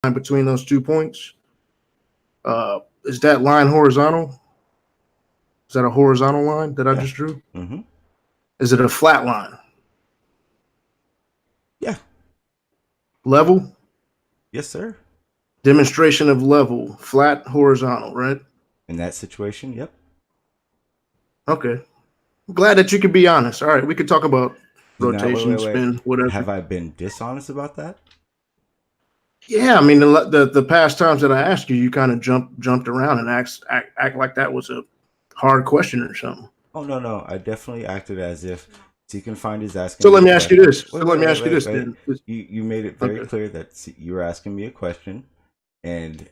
line between those 2 points. Is that line horizontal? Is that a horizontal line that I Yeah. just drew? Mm-hmm. Is it a flat line? Yeah. Level? Yes, sir. Demonstration of level. Flat, horizontal, right? In that situation, yep. Okay. I'm glad that you could be honest. All right, we could talk about Now, rotation, wait. spin, whatever. Have I been dishonest about that? Yeah, I mean the past times that I asked you, you kind of jumped around and act like that was a hard question or something. Oh no. I definitely acted as if Seek and Find is asking So me let a me ask you question. this. So let me ask you this then. You made it very Okay. clear that you were asking me a question, and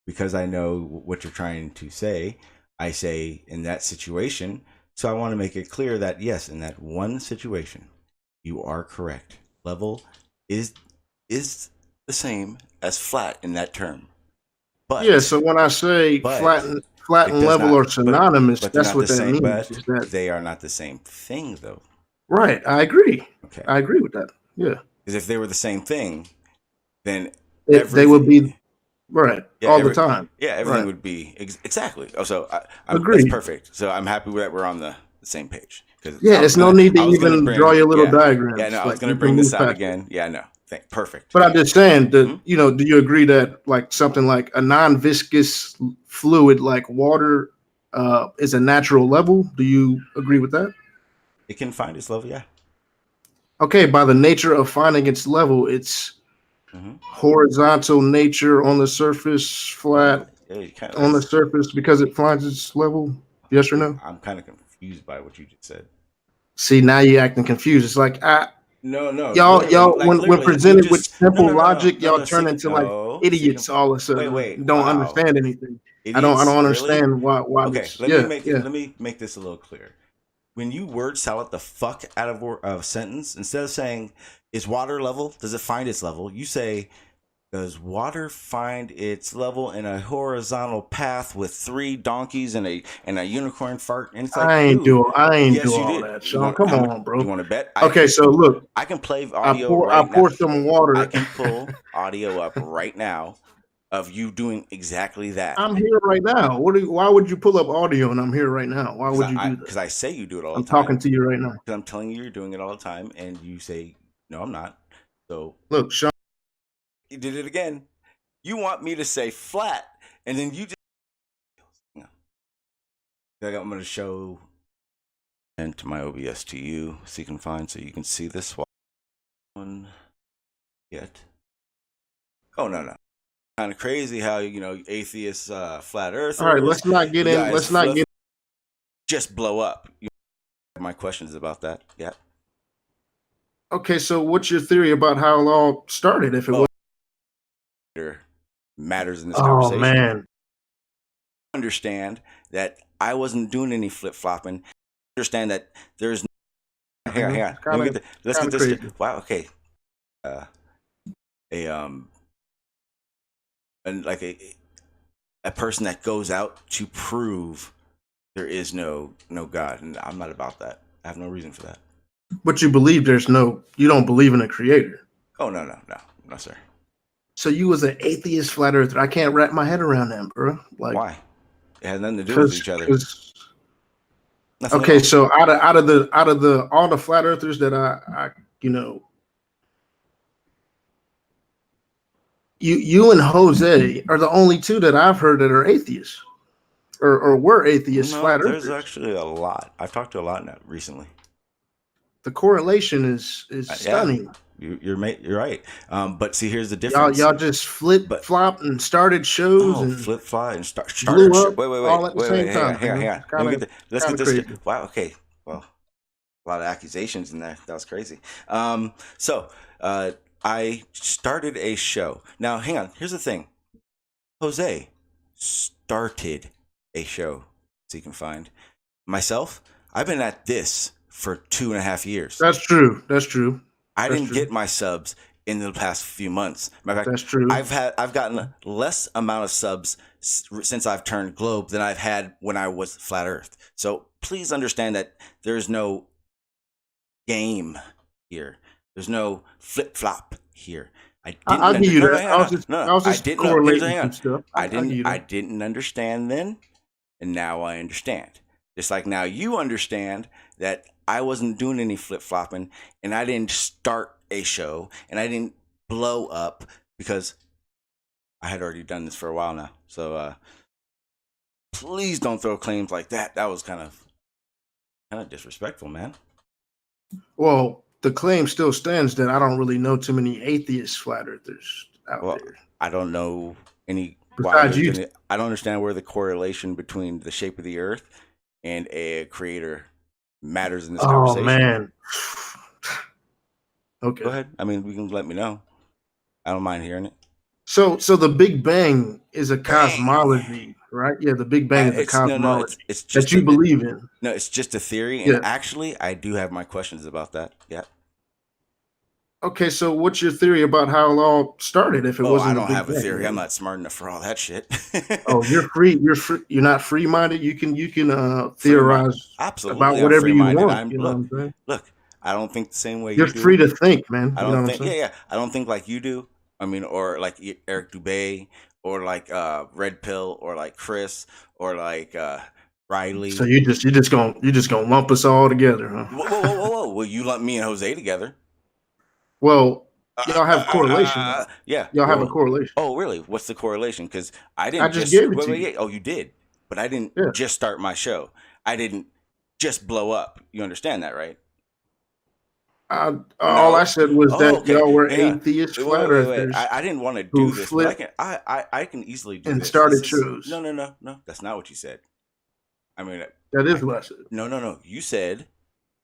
because I know what you're trying to say, I say in that situation. So I want to make it clear that yes, in that one situation, you are correct. Level is the same as flat in that term, Yeah. but So when I say but flat it and does level not. are synonymous, They're that's not the what that same. means. But Is that they are not the same thing, though. right? I agree. Okay, I agree with that. Yeah. because if they were the same thing, then They would everything, be right yeah, all the time. everything Right. would be exactly. Oh, so that's Agreed. perfect. So I'm happy that we're on the same page because Yeah. It's no need to I was gonna even draw bring, your little no, diagrams. I was Like gonna we can bring this move out past it. again. Yeah, no, perfect. But I'm just saying Hmm? that, do you agree that like something like a non-viscous fluid like water is a natural level? Do you agree with that? It can find its level, yeah. Okay, by the nature of finding its level, it's Hmm. horizontal nature on the surface, flat Yeah, you kind of on the that's. surface because it finds its level. Yes or no? I'm kind of confused by what you just said. See, now you're acting confused. It's like No, y'all literally, like when literally, you presented with just simple logic, y'all no. turn into like idiots all of a sudden. Wait, Don't wow, understand anything. I idiots, don't really? understand why Okay, this. Yeah, yeah. let me make this a little clear. When you word salad the fuck out of a sentence, instead of saying is water level, does it find its level? You say does water find its level in a horizontal path with three donkeys and a unicorn fart? And it's like, dude, I ain't do yes, you all did. that, You Sean. want Come how much? on, You bro. want to bet? Okay, so look, I can play audio I right now. pour some I water. can pull audio up right now of you doing exactly that. I'm here right now. Why would you pull up audio and I'm here right now? Why would you do that? Because I say you do it all I'm the time. talking to you right now. Because I'm telling you you're doing it all the time, and you say no, I'm not. So Look, Sean. you did it again. You want me to say flat, and then you just. No. I'm going to show into my OBS to you so you can find so you can see this one yet. Oh no. Kind of crazy how atheists, flat All right, earthers, let's not get you in. guys Let's not get. just blow up. You have my questions about that? Yeah. Okay, so what's your theory about how it all started? If it was. Matters in this Oh conversation. man. Understand that I wasn't doing any flip flopping. Understand that there's. Hang on. Let me get let's get this. Crazy. Wow. Okay. A and like a person that goes out to prove there is no God, and I'm not about that. I have no reason for that. But you believe you don't believe in a creator. Oh no, sir. So you was an atheist flat earther. I can't wrap my head around that, bro. Like Why? It has nothing to do with each other. Nothing okay, so out of the all the flat earthers that I you and Jose are the only two that I've heard that are atheists or were atheists flat earthers. There's actually a lot. I've talked to a lot now recently. The correlation is stunning. You're right. But see, here's the difference. Y'all just flop and started shows and flip flop and start blew up wait, all at the same time. hang on. Let's get this. Crazy. Wow. Okay. Well, a lot of accusations in there. That was crazy. So I started a show. Now, hang on. Here's the thing. Jose started a show, so you can find myself. I've been at this for 2.5 years. That's true. I didn't get my subs in the past few months. Matter of fact, that's true. I've gotten less amount of subs since I've turned Globe than I've had when I was Flat Earth. So please understand that there's no game here. There's no flip flop here. I didn't. I'll give you No, no, that. hang on, no, I was I just didn't know. Here's correlating hang some on. stuff. I I'll give didn't. you I that. didn't understand then, and now I understand. Just like now you understand that I wasn't doing any flip flopping, and I didn't start a show, and I didn't blow up because I had already done this for a while now. So please don't throw claims like that. That was kind of disrespectful, man. Well, the claim still stands that I don't really know too many atheist flat earthers out Well, there. I don't know any why Besides there's you, any. I don't understand where the correlation between the shape of the Earth and a creator matters in this oh conversation. man. Okay. Go ahead. I mean, you can let me know. I don't mind hearing it. So the Big Bang is a cosmology, right? Yeah, the Big Bang is a It's no, cosmology it's just that you believe in. no, it's just a theory, and Yeah. actually, I do have my questions about that. Yeah. Okay, so what's your theory about how it all started if it Oh, I wasn't the don't Big have a Bang? theory. I'm not smart enough for all that shit. Oh, you're free. You're free. You're not free minded. You can theorize Absolutely, about I'm whatever you free-minded. want. You know what I'm saying? Look. I don't think the same way You're you do. free to think, man. I You know don't what I'm think. saying? Yeah. I don't think like you do. I mean, or like Eric Dubay, or like Red Pill, or like Chris, or like Riley. So you're just gonna lump us all together, huh? Whoa! Well, you lump me and Jose together. Well, y'all have correlation. Yeah. Y'all have a correlation. Oh, really? What's the correlation? Because I didn't I just gave it to you. yeah. Oh, you did, but I didn't Yeah. just start my show. I didn't just blow up. You understand that, right? All I said was that okay. y'all were Yeah. atheist flat earthers. I didn't want to do this, but I can easily do this. Started shows. No. That's not what you said. I mean, that is what I said. No. You said,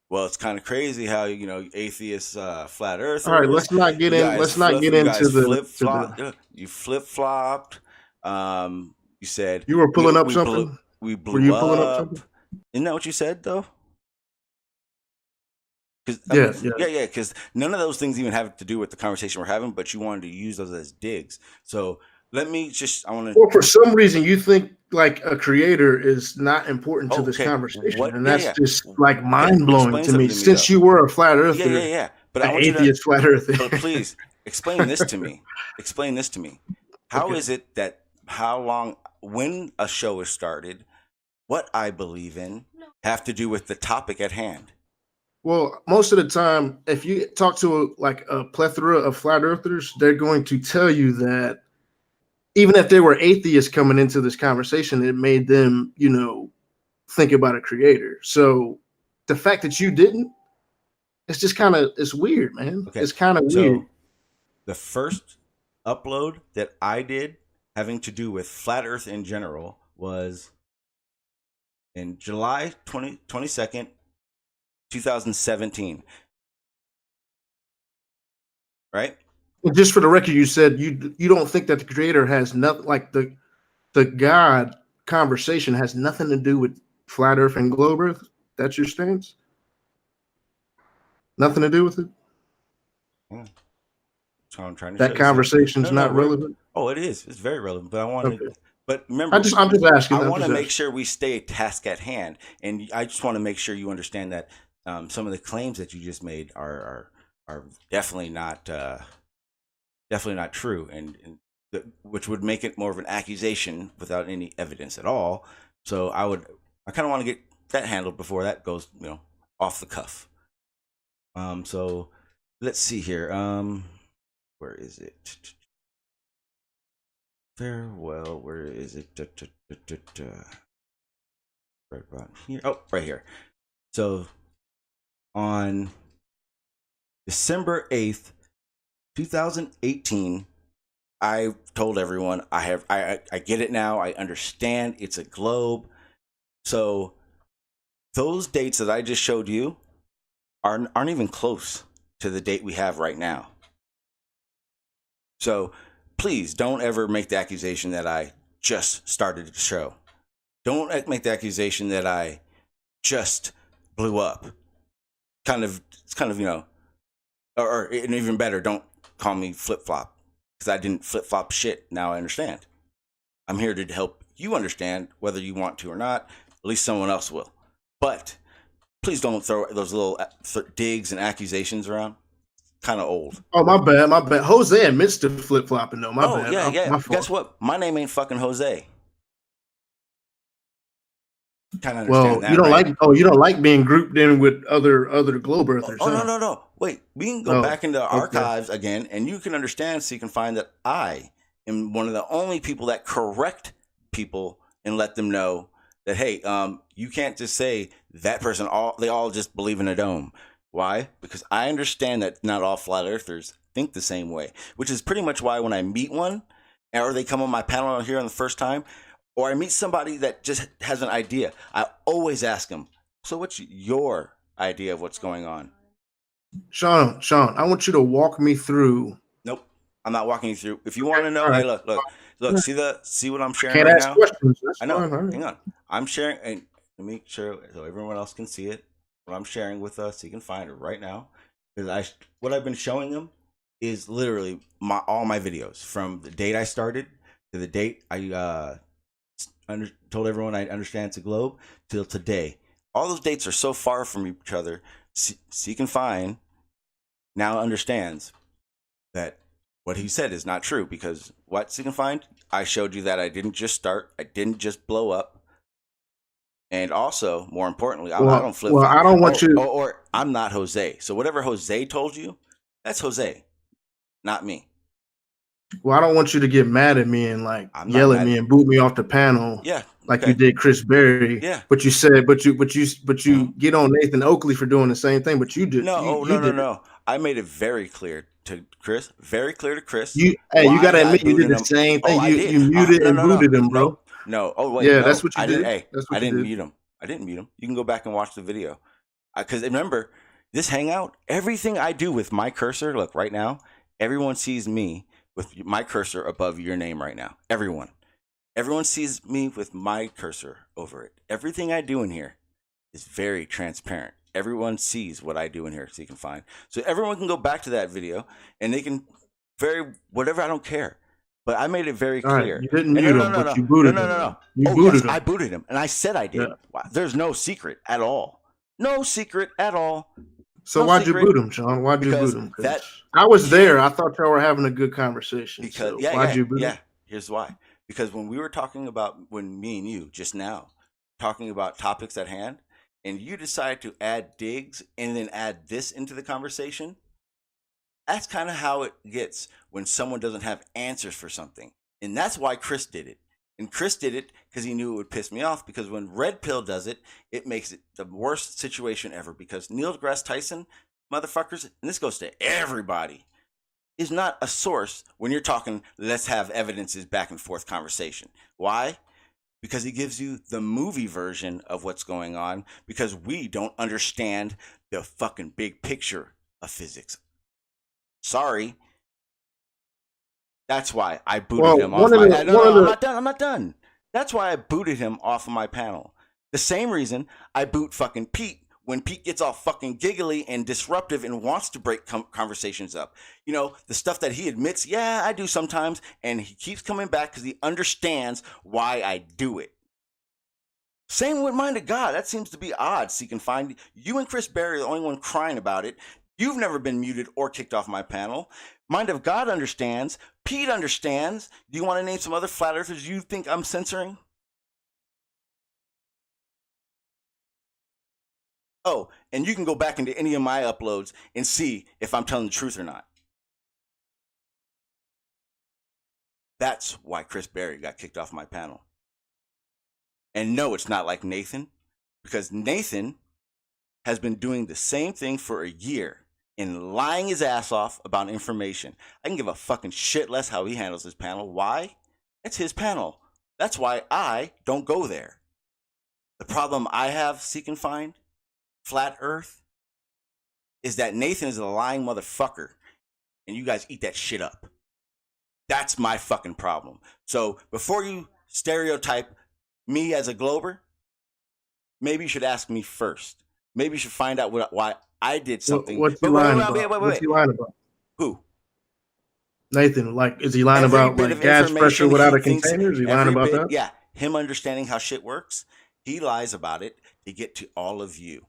well, it's kind of crazy how atheists, flat earthers. All right, let's not get in. Let's not get into the. You flip flopped. You said you were pulling up something. We blew were you up. Pulling up something? Isn't that what you said though? Yeah. Because none of those things even have to do with the conversation we're having, but you wanted to use those as digs. So let me just. I want to. Well, for some reason, you think like a creator is not important to this conversation, and that's just like mind blowing to me. Since you were a flat earther, yeah. But I want atheist flat earther. But please explain this to me. Explain this to me. How is it that when a show is started, what I believe in have to do with the topic at hand? Well, most of the time, if you talk to a plethora of flat earthers, they're going to tell you that even if they were atheists coming into this conversation, it made them, think about a creator. So the fact that you didn't, it's just it's weird, man. Okay. It's kind of weird. The first upload that I did having to do with flat earth in general was in July 22nd, 2017. Right? Just for the record, you said you don't think that the creator has nothing, like the God conversation has nothing to do with flat earth and globe earth? That's your stance? Nothing to do with it? Yeah. So I'm trying to that conversation's not relevant? Oh, it is. It's very relevant. But I want to But remember, I'm just asking. I want to make sure we stay task at hand, and I just want to make sure you understand that some of the claims that you just made are definitely not true, and which would make it more of an accusation without any evidence at all. So I kind of want to get that handled before that goes off the cuff. So let's see here. Where is it? Farewell. Where is it? Right about here. Oh, right here. So on December 8th, 2018, I told everyone I get it now. I understand it's a globe. So those dates that I just showed you aren't even close to the date we have right now. So please don't ever make the accusation that I just started the show. Don't make the accusation that I just blew up. It's kind of, or and even better, don't call me flip-flop, because I didn't flip-flop shit. Now I understand. I'm here to help you understand, whether you want to or not. At least someone else will. But please don't throw those little digs and accusations around. kind of old. Oh, my bad. My bad. Jose admits to flip flopping though. My bad. Yeah. My fault. Guess what? My name ain't fucking Jose. Kind of Well, understand that, you don't right? like. Oh, you don't like being grouped in with other Globe Earthers. Oh, huh? no. Wait, we can go back into okay. archives again, and you can understand, so you can find that I am one of the only people that correct people and let them know that, hey, you can't just say that person. They all just believe in a dome. Why? Because I understand that not all flat earthers think the same way, which is pretty much why when I meet one, or they come on my panel here on the first time, or I meet somebody that just has an idea, I always ask them, so what's your idea of what's going on? Sean, I want you to walk me through. Nope, I'm not walking you through. If you want to know, right. hey, look, see what I'm sharing Can't right ask now. questions. That's I know. fine. Right. Hang on, I'm sharing, and let me share so everyone else can see it. What I'm sharing with us, so you can find it right now. Because what I've been showing them is literally all my videos from the date I started to the date I told everyone I understand it's a globe till today. All those dates are so far from each other. So you can find now understands that what he said is not true, because what you can find, I showed you that I didn't just start, I didn't just blow up, and also more importantly, I don't flip flop. I don't want you. Or I'm not Jose. So whatever Jose told you, that's Jose, not me. Well, I don't want you to get mad at me and like yell at me and boot me off the panel. Yeah, like you did Chris Berry. Yeah, but you said, but you get on Nathan Oakley for doing the same thing. But you did. No. I made it very clear to Chris. Very clear to Chris. You gotta admit you did the same thing. You muted and booted him, bro. No. Oh wait. Yeah, no. that's what you did. Hey, I didn't mute him. I didn't mute him. You can go back and watch the video. Because remember, this hangout, everything I do with my cursor, look right now, everyone sees me with my cursor above your name right now. Everyone sees me with my cursor over it. Everything I do in here is very transparent. Everyone sees what I do in here, so you can find. So everyone can go back to that video and they can whatever. I don't care. But I made it very clear. Right, you didn't mute him, but you booted him. No. You booted him. I booted him, and I said I did. Yeah. There's no secret at all. No secret at all. So why'd you boot him, Sean? Why'd you boot him? I was there. I thought y'all were having a good conversation. Because why'd you boot him? Here's why. Because when we were talking about, when me and you just now talking about topics at hand, and you decide to add digs and then add this into the conversation, that's kind of how it gets when someone doesn't have answers for something. And that's why Chris did it. And Chris did it because he knew it would piss me off, because when Red Pill does it, it makes it the worst situation ever. Because Neil deGrasse Tyson, motherfuckers, and this goes to everybody, is not a source when you're talking, let's have evidences back and forth conversation. Why? Because he gives you the movie version of what's going on, because we don't understand the fucking big picture of physics. Sorry. That's why I booted him off I'm not done. That's why I booted him off of my panel. The same reason I boot fucking Pete when Pete gets all fucking giggly and disruptive and wants to break conversations up. You know, the stuff that he admits, yeah, I do sometimes, and he keeps coming back because he understands why I do it. Same with Mind of God. That seems to be odd. So you can find you and Chris Berry are the only one crying about it. You've never been muted or kicked off my panel. Mind of God understands. Pete understands. Do you want to name some other flat earthers you think I'm censoring? Oh, and you can go back into any of my uploads and see if I'm telling the truth or not. That's why Chris Berry got kicked off my panel. And no, it's not like Nathan, because Nathan has been doing the same thing for a year and lying his ass off about information. I can give a fucking shit less how he handles his panel. Why? It's his panel. That's why I don't go there. The problem I have, seek and find, flat earth, is that Nathan is a lying motherfucker and you guys eat that shit up. That's my fucking problem. So before you stereotype me as a glober, maybe you should ask me first. Maybe you should find out why I did something. What's he lying about? What's he lying about? Who? Nathan, like, is he lying about like gas pressure without a container? Is he lying about that? Yeah, him understanding how shit works. He lies about it to get to all of you.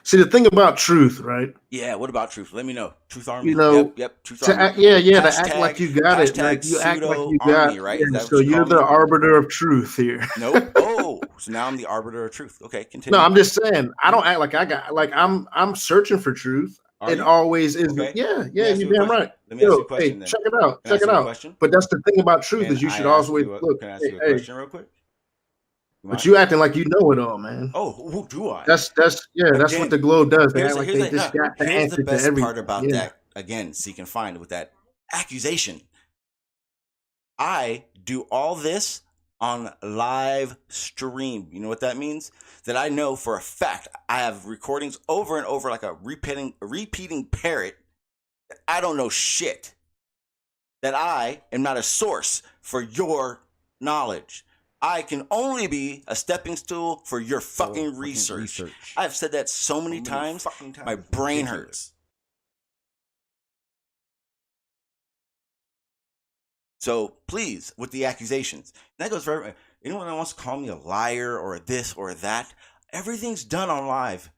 See, the thing about truth, right? Yeah, what about Truth? Let me know. Truth Army. You know, Yep. Truth to Army. act, to act like you got it, like Hashtag you act like pseudo you got. army, right? Yeah, Is that so what you you're call me? the arbiter of truth here. Nope. Oh, so now I'm the arbiter of truth. Okay, continue. No, I'm just saying. I don't act like I got. Like I'm searching for truth. Are It you? always is. Okay. Yeah, Let me ask you're you a damn question. right. Let me ask you a Hey, question then. check it out. Can I Check ask it you a out. question? But that's the thing about truth Can is you I should ask always you look. can I ask Hey, you a hey, question real quick? You but mind? you acting like you know it all, man. Oh, who do I? That's that's what Again, the Globe does. They act like here's they just got the here's the answer to best everything. part about Yeah. that. Again, seek and find with that accusation. I do all this on live stream. You know what that means? That I know for a fact. I have recordings over and over like a repeating parrot. That I don't know shit. That I am not a source for your knowledge. I can only be a stepping stool for your fucking research. I've said that so many times, my brain hurts. So please, with the accusations, and that goes for everyone. Anyone that wants to call me a liar or this or that, everything's done on live.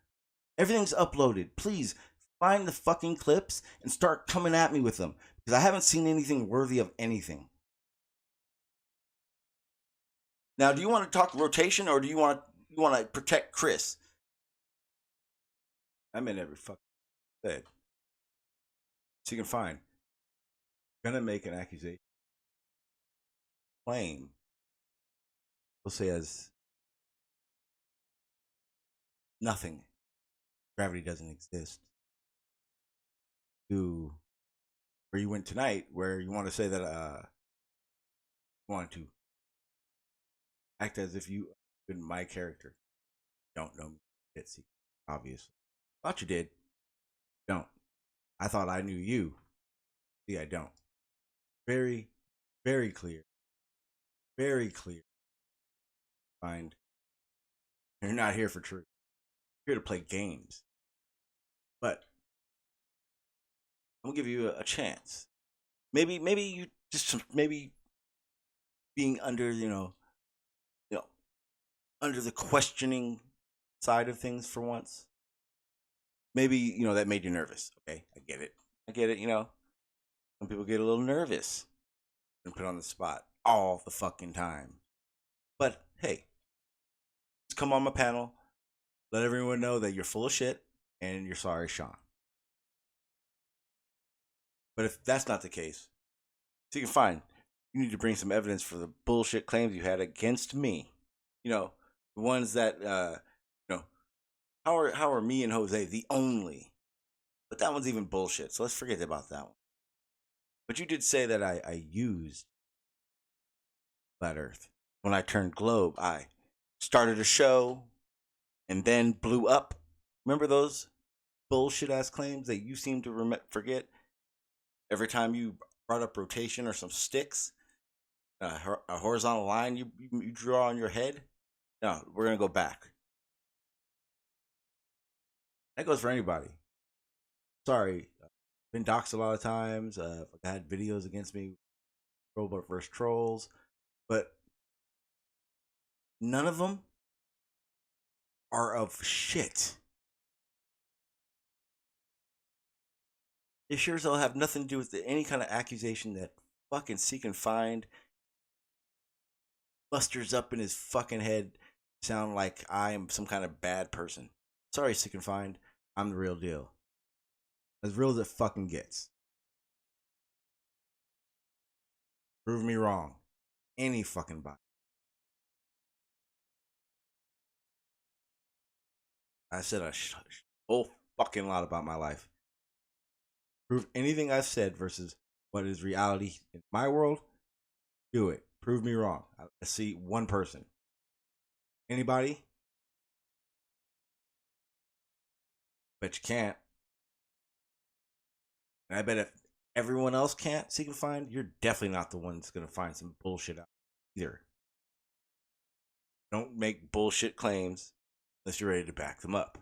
Everything's uploaded. Please find the fucking clips and start coming at me with them because I haven't seen anything worthy of anything. Now, do you want to talk rotation or do you want to protect Chris? I'm in every fucking bed. So you can find. Gonna make an accusation. Claim. We'll say as nothing. Gravity doesn't exist. To where you went tonight, where you want to say that you want to act as if you been my character. Don't know me. It's obvious. Thought you did. Don't. I thought I knew you. See, I don't. Very, very clear. Very clear. Find you're not here for truth. You're here to play games. But I'm gonna give you a chance. Maybe you just maybe being under under the questioning side of things for once. Maybe that made you nervous. Okay, I get it. Some people get a little nervous and put on the spot all the fucking time. But hey, just come on my panel. Let everyone know that you're full of shit and you're sorry, Sean. But if that's not the case, so you can find you need to bring some evidence for the bullshit claims you had against me. The ones that how are me and Jose the only? But that one's even bullshit. So let's forget about that one. But you did say that I used Flat Earth. When I turned Globe, I started a show and then blew up. Remember those bullshit ass claims that you seem to forget every time you brought up rotation or some sticks, a horizontal line you draw on your head? No, we're going to go back. That goes for anybody. Sorry. Been doxxed a lot of times. I had videos against me, robot versus trolls, but none of them are of shit. They sure as hell have nothing to do with any kind of accusation that fucking Seek and Find musters up in his fucking head sound like I am some kind of bad person. Sorry, Seek and Find. I'm the real deal. As real as it fucking gets. Prove me wrong. Any fucking body. I said a whole fucking lot about my life. Prove anything I've said versus what is reality in my world. Do it. Prove me wrong. I see one person. Anybody? Bet you can't. And I bet if everyone else can't Seek and Find, you're definitely not the one that's going to find some bullshit out either. Don't make bullshit claims unless you're ready to back them up.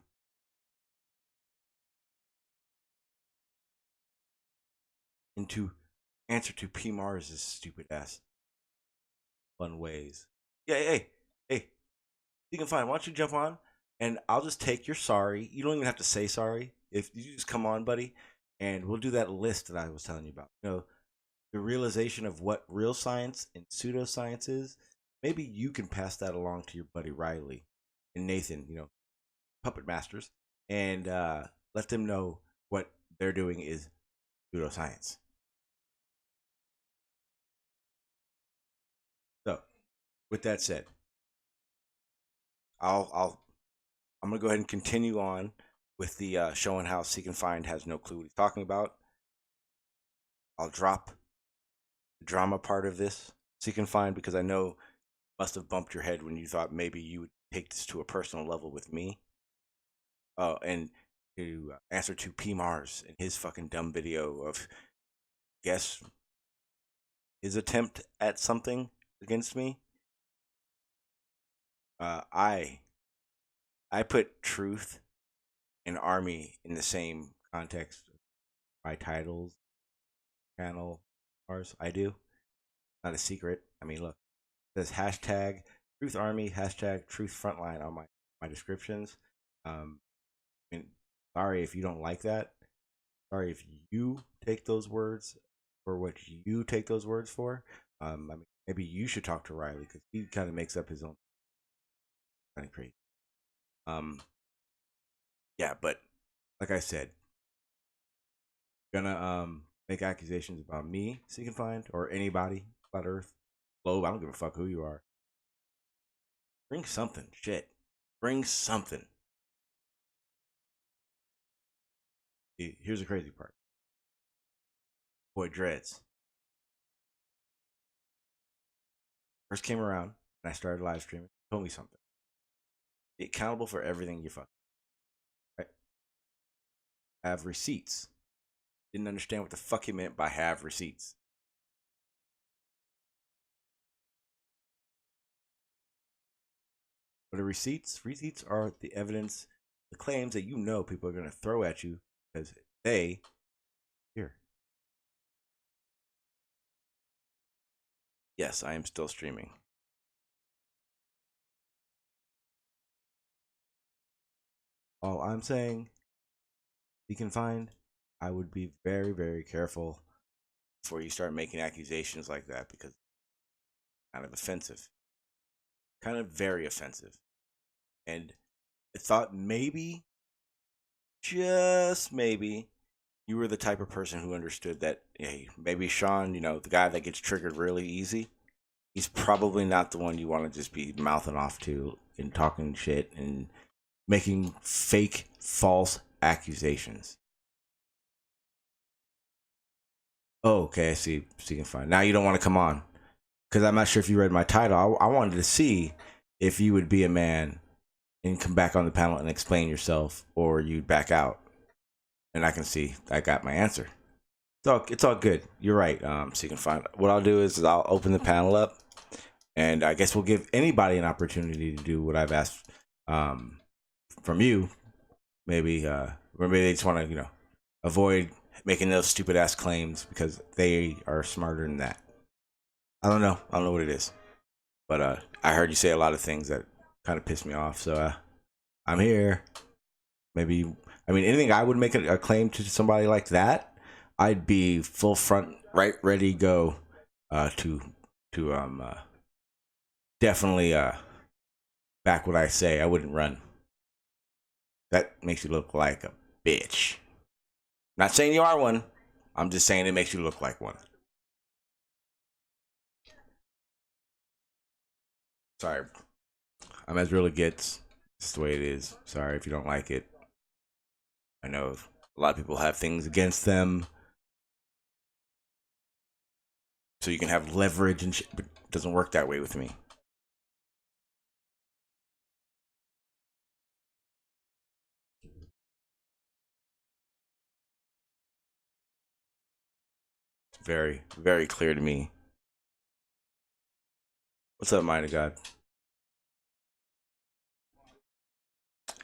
And to answer to P. Mars' stupid ass fun ways. Yeah, hey, Seek and Find, why don't you jump on and I'll just take your sorry. You don't even have to say sorry. If you just come on, buddy, and we'll do that list that I was telling you about. The realization of what real science and pseudoscience is. Maybe you can pass that along to your buddy Riley and Nathan, puppet masters, and let them know what they're doing is pseudoscience. So, with that said, I'm gonna go ahead and continue on with the showing how Seek and Find has no clue what he's talking about. I'll drop the drama part of this Seek and Find because I know must have bumped your head when you thought maybe you would take this to a personal level with me. Oh, and to answer to P Mars in his fucking dumb video of guess his attempt at something against me. I put truth and army in the same context of my titles, channel, ours. I do. Not a secret. I mean, look, it says hashtag Truth Army, hashtag Truth Frontline on my descriptions. I mean, sorry if you don't like that. Sorry if you take those words for what you take those words for. I mean, maybe you should talk to Riley because he kind of makes up his own. Kind of crazy. Yeah, but like I said, gonna make accusations about me, Seek and Find, or anybody, Flat Earth, Globe. I don't give a fuck who you are. Bring something, shit. Bring something. Here's the crazy part. Boy, Dreads first came around and I started live streaming. Told me something. Be accountable for everything you fuck. Right? Have receipts. Didn't understand what the fuck he meant by have receipts. But the receipts are the evidence, the claims that people are going to throw at you because they here. Yes, I am still streaming. All I'm saying, you can find, I would be very, very careful before you start making accusations like that because it's kind of offensive. Kind of very offensive. And I thought maybe, just maybe, you were the type of person who understood that, hey, maybe Sean, the guy that gets triggered really easy, he's probably not the one you want to just be mouthing off to and talking shit and making fake, false accusations. Oh, okay, I see. So you can find. Now you don't want to come on because I'm not sure if you read my title. I wanted to see if you would be a man and come back on the panel and explain yourself, or you'd back out. And I can see I got my answer. It's all good. You're right. So you can find. What I'll do is I'll open the panel up, and I guess we'll give anybody an opportunity to do what I've asked from you. Maybe, or maybe they just want to, avoid making those stupid ass claims because they are smarter than that. I don't know. I don't know what it is, but I heard you say a lot of things that kind of pissed me off. So I'm here. Maybe anything I would make a claim to somebody like that, I'd be full front, right, ready, go, to definitely back what I say. I wouldn't run. That makes you look like a bitch. Not saying you are one. I'm just saying it makes you look like one. Sorry. I'm as real it gets. It's the way it is. Sorry if you don't like it. I know a lot of people have things against them. So you can have leverage and shit, but it doesn't work that way with me. It's very, very clear to me. What's up, Mind of God?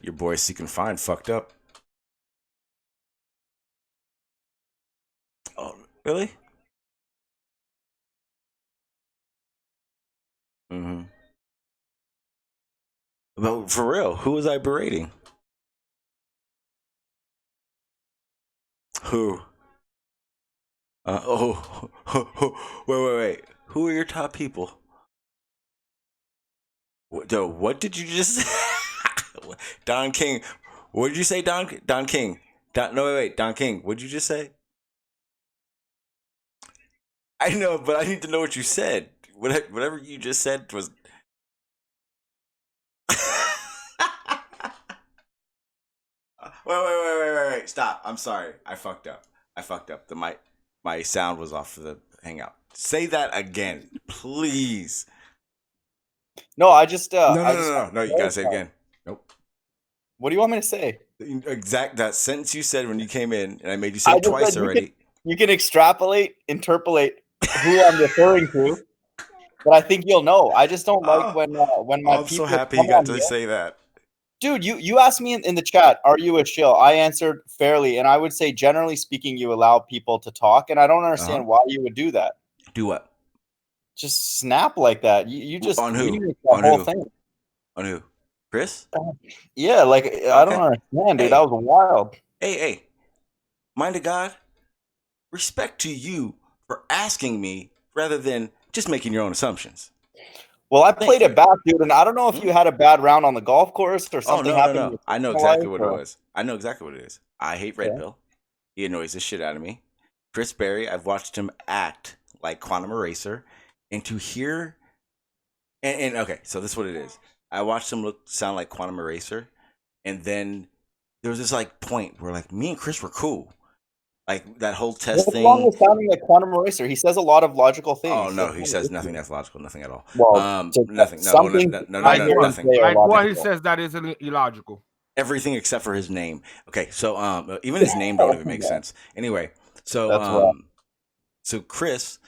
Your boy Seek and Find fucked up. Oh, really? Mm-hmm. But for real, who was I berating? Who? Wait. Who are your top people? What did you just say? Don King. What did you say, Don King? Don King. What did you just say? I know, but I need to know what you said. Whatever you just said was. Wait. Stop. I'm sorry. I fucked up. My sound was off for the hangout. Say that again, please. No, I just No. You gotta say it again. Nope. What do you want me to say? That sentence you said when you came in, and I made you say it twice already. You can extrapolate, interpolate who I'm referring to, but I think you'll know. I just don't like when my I'm people. so happy you got to say that. Dude, you asked me in the chat, are you a shill? I answered fairly, and I would say, generally speaking, you allow people to talk, and I don't understand why you would do that. Do what? Just snap like that. You just on who? On whole thing. On who? Chris? Yeah, like I don't understand, dude. That was wild. Hey, mind of God, respect to you for asking me rather than just making your own assumptions. Well, I played it back, dude, and I don't know if you had a bad round on the golf course or something happened. No. I know exactly what it was. I hate Red Pill. He annoys the shit out of me. Chris Berry, I've watched him act like Quantum Eraser, and to hear, and okay, so this is what it is. I watched him sound like Quantum Eraser, and then there was this like point where like me and Chris were cool. Like that whole test thing. What's wrong with sounding like Quantum Eraser? He says a lot of logical things. Oh no, he says nothing that's logical, nothing at all. Well, nothing. No, nothing. Like what he says that is illogical. Everything except for his name. Okay, so even his name don't even make sense. Anyway, so so Chris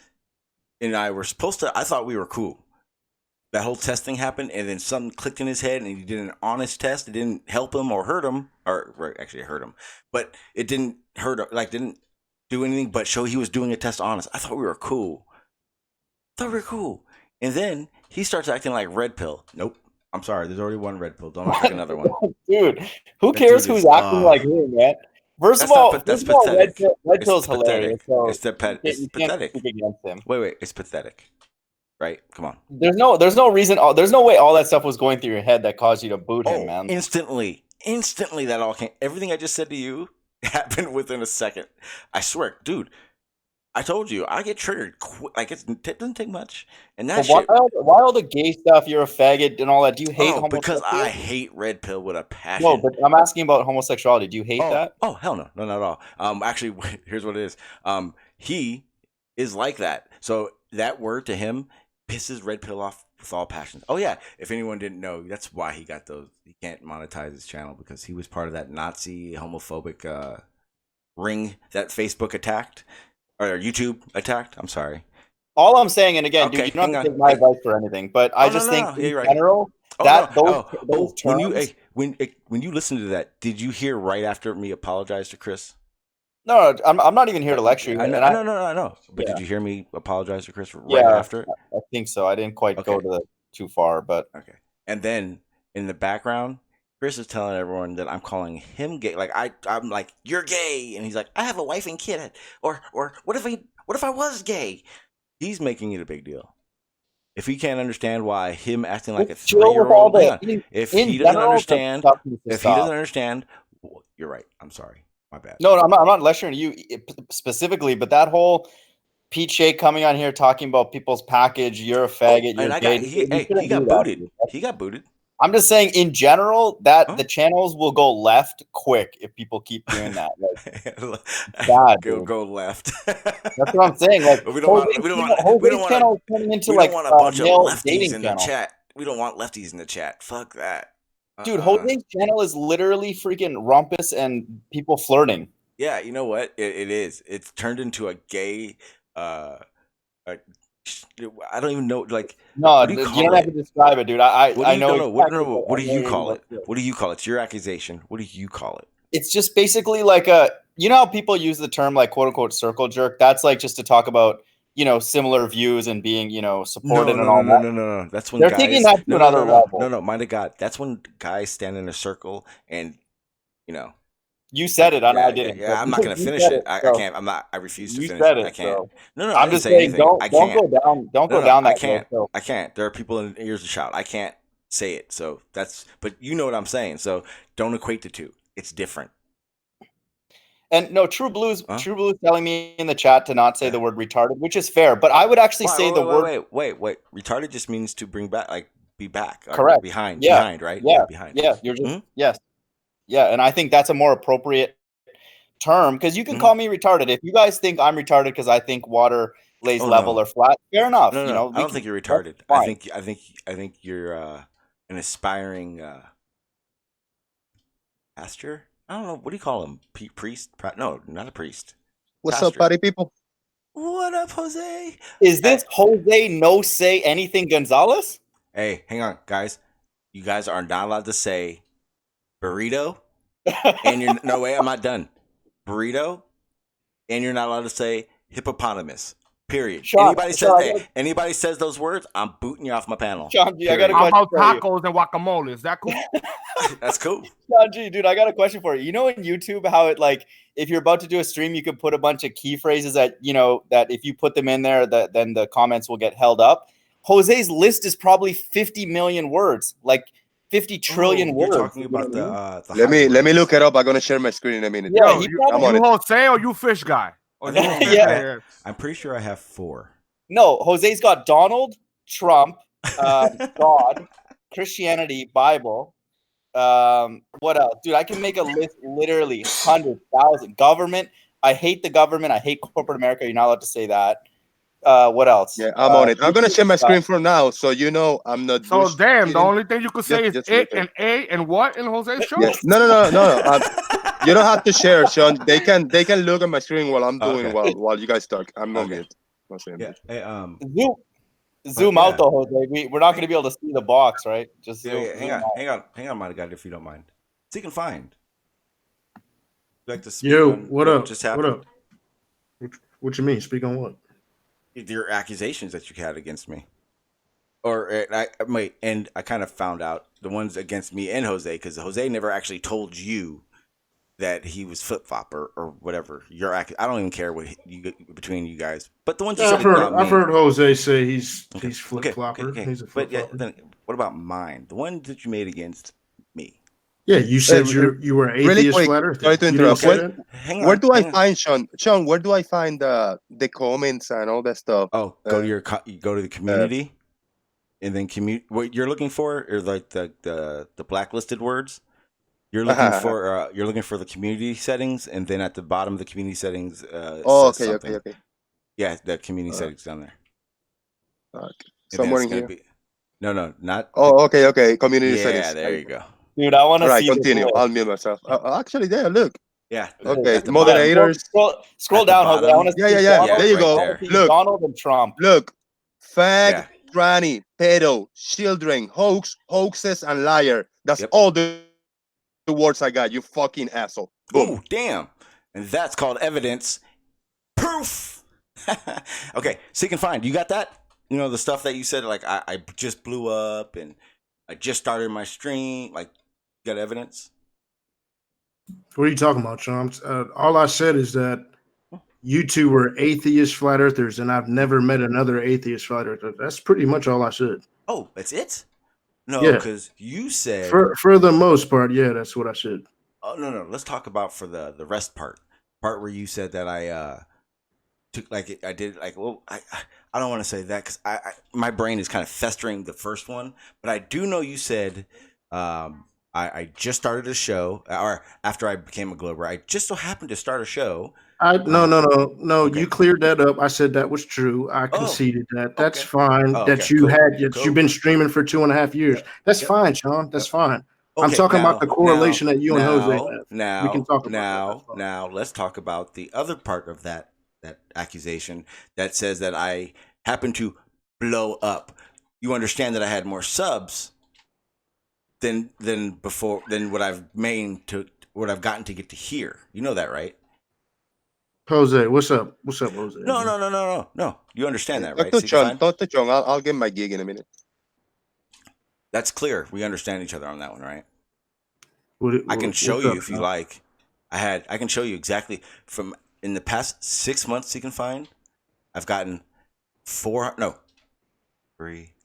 and I were supposed to. I thought we were cool. That whole test thing happened, and then something clicked in his head, and he did an honest test. It didn't help him or hurt him, or actually it hurt him, but it didn't hurt. Like didn't do anything but show he was doing a test honest. I thought we were cool. And then he starts acting like Red Pill. Nope. I'm sorry. There's already one Red Pill. Don't pick another one. Dude, who cares who's acting like who, man? First of all, that's pathetic. Red Pill's hilarious. So it's pathetic. Against him. Wait. It's pathetic. Right? Come on. There's no reason. There's no way all that stuff was going through your head that caused you to boot him, man. Instantly, that all came. Everything I just said to you happened within a second. I swear, dude. I told you, I get triggered. Like it doesn't take much. And that shit. Why all the gay stuff? You're a faggot and all that. Do you hate homosexuality? Because I hate Red Pill with a passion. No, but I'm asking about homosexuality. Do you hate that? Oh hell no, not at all. Actually, here's what it is. He is like that. So that word to him pisses Red Pill off with all passion. Oh yeah, if anyone didn't know, that's why he got those. He can't monetize his channel because he was part of that Nazi homophobic ring that Facebook attacked or YouTube attacked. I'm sorry. All I'm saying, and again, dude, you don't have to take my advice for anything, but I just think in general those terms. When you listen to that, did you hear right after me apologize to Chris? No, I'm not even here to lecture you. I know. But did you hear me apologize to Chris right after? I think so. I didn't quite go to too far, but okay. And then in the background, Chris is telling everyone that I'm calling him gay. Like I'm like, you're gay, and he's like, I have a wife and kid. Or what if I was gay? He's making it a big deal. If he can't understand why him acting like a 3-year-old, if he doesn't understand, you're right. I'm sorry. My bad. No, I'm not lecturing you specifically, but that whole Pete Shake coming on here talking about people's package, you're a faggot, you're gay. He got booted. He got booted. I'm just saying, in general, that the channels will go left quick if people keep doing that. Like, go left. That's what I'm saying. Like, we don't want a bunch of lefties in the chat. We don't want lefties in the chat. Fuck that. Dude, Jose's channel is literally freaking rumpus and people flirting. Yeah, you know what? It is. It's turned into a gay. I don't even know. Like, no, you don't have to describe it, dude. I know. What do you call it? What do you call it? It's your accusation. What do you call it? It's just basically like you know how people use the term like quote unquote circle jerk? That's like just to talk about, similar views and being, No, supported and no, all no, no, that. no, no. That's when They're guys. taking that to No, no, another no, no, level. no, no. Mind to God, that's when guys stand in a circle and You said it, and I didn't. Yeah. But I'm not gonna you finish said it. I so can't. I refuse to you finish said it. I it. can't. So No, I I'm didn't just say saying, anything. I don't can't. don't No, go no, down I that road. can't. So. I can't. There are people in ears to shout. I can't say it. So but you know what I'm saying. So don't equate the two. It's different. And no, True Blue's Huh? telling me in the chat to not say the word retarded, which is fair. But I would actually say the word. Wait. Retarded just means to bring back, like be back, like Correct. behind, Yeah. right? Yeah. Behind. Yeah. You're just yes. Yeah, and I think that's a more appropriate term because you can call me retarded. If you guys think I'm retarded because I think water lays level or flat, fair enough. No. I don't think you're retarded. I think you're an aspiring pastor. I don't know. What do you call him? Priest? No, not a priest. What's Pastor. up, party people? What up, Jose? Is this Jose no say anything Gonzalez? Hey, hang on, guys. You guys are not allowed to say burrito, and you're no way. I'm not done. Burrito, and you're not allowed to say hippopotamus. Period. Anybody says those words, I'm booting you off my panel. Sean G, I got a How question about for you. tacos and guacamole? Is that cool? That's cool. Sean G, dude, I got a question for you. You know in YouTube how it like if you're about to do a stream, you can put a bunch of key phrases that that if you put them in there, then the comments will get held up. Jose's list is probably 50 million words, like 50 trillion words. You're talking about the let me look it up. I'm gonna share my screen in a minute. Yeah, I'm on it. Jose or you fish guy? Or Yeah. I'm pretty sure I have 4. No, Jose's got Donald, Trump, God, Christianity, Bible. What else? Dude, I can make a list literally 100,000. Government. I hate the government. I hate corporate America. You're not allowed to say that. What else? Yeah, I'm on it. I'm gonna share my screen for now, so I'm not. So damn, the only thing you could say is just it and A and what in Jose's show? Yeah. No. You don't have to share, Sean. They can look at my screen while I'm doing while you guys talk. I'm not mute. Yeah. Hey, Zoom out though, Jose. We're not going to be able to see the box, right? Just hang on, my guy, if you don't mind. So you can find. Like to speak Yo, on what up? Just happened? What up? What you mean? Speak on what? Your accusations that you had against me, and I kind of found out the ones against me and Jose because Jose never actually told you that he was flip flopper or whatever. I don't even care what between you guys, but the ones you said I've heard Jose say he's flip flopper. Okay. He's a flip flopper. Then what about mine? The one that you made against me? Yeah, you said you were atheist really quick, flat earther. sorry to interrupt. Where do I find Sean? Where do I find the comments and all that stuff? Oh, go to the community, and then what you're looking for is like the blacklisted words. You're looking for the community settings, and then at the bottom of the community settings. Okay. Yeah, the community settings down there. Okay. Somewhere in here. No, not. Oh, okay. Community settings. Yeah, there you go. Dude, I want to see. Continue. I'll mute myself. Actually, there. Look. Yeah. Okay. Moderators. Scroll down, Jose. I want to see. Yeah. There you go. There. Look. Donald and Trump. Look. Fag, granny, pedo, children, hoaxes, and liar. That's all the words I got. You fucking asshole. Boom. Ooh, damn. And that's called evidence. Proof. Okay. So you can find. You got that? You know the stuff that you said. Like I just blew up and I just started my stream. Like, you got evidence? What are you talking about, Sean? All I said is that you two were atheist flat earthers, and I've never met another atheist flat earther. That's pretty much all I said. Oh, that's it? No, Yeah. because you said for the most part, yeah, that's what I said. Oh no. Let's talk about for the rest part where you said that I took I did well I don't want to say that because my brain is kind of festering the first one, but I do know you said I just started a show, or after I became a Glober, I just so happened to start a show. No. Okay. You cleared that up. I said that was true. I conceded that. That's fine. Oh, that okay, you cool. You've been streaming for 2.5 years. That's fine, Sean. That's fine. Okay, I'm talking about the correlation that you and Jose have. Now, we can talk about that. Now, let's talk about the other part of that accusation that says that I happen to blow up. You understand that I had more subs than what I've gotten to get to here. You know that, right? Jose, what's up? What's up, Jose? No. You understand that, right? Talk to John. Fine? Talk to John. I'll get my gig in a minute. That's clear. We understand each other on that one, right? I can What's show you up, if you John? like. I can show you exactly from in the past 6 months you can find. I've gotten 3.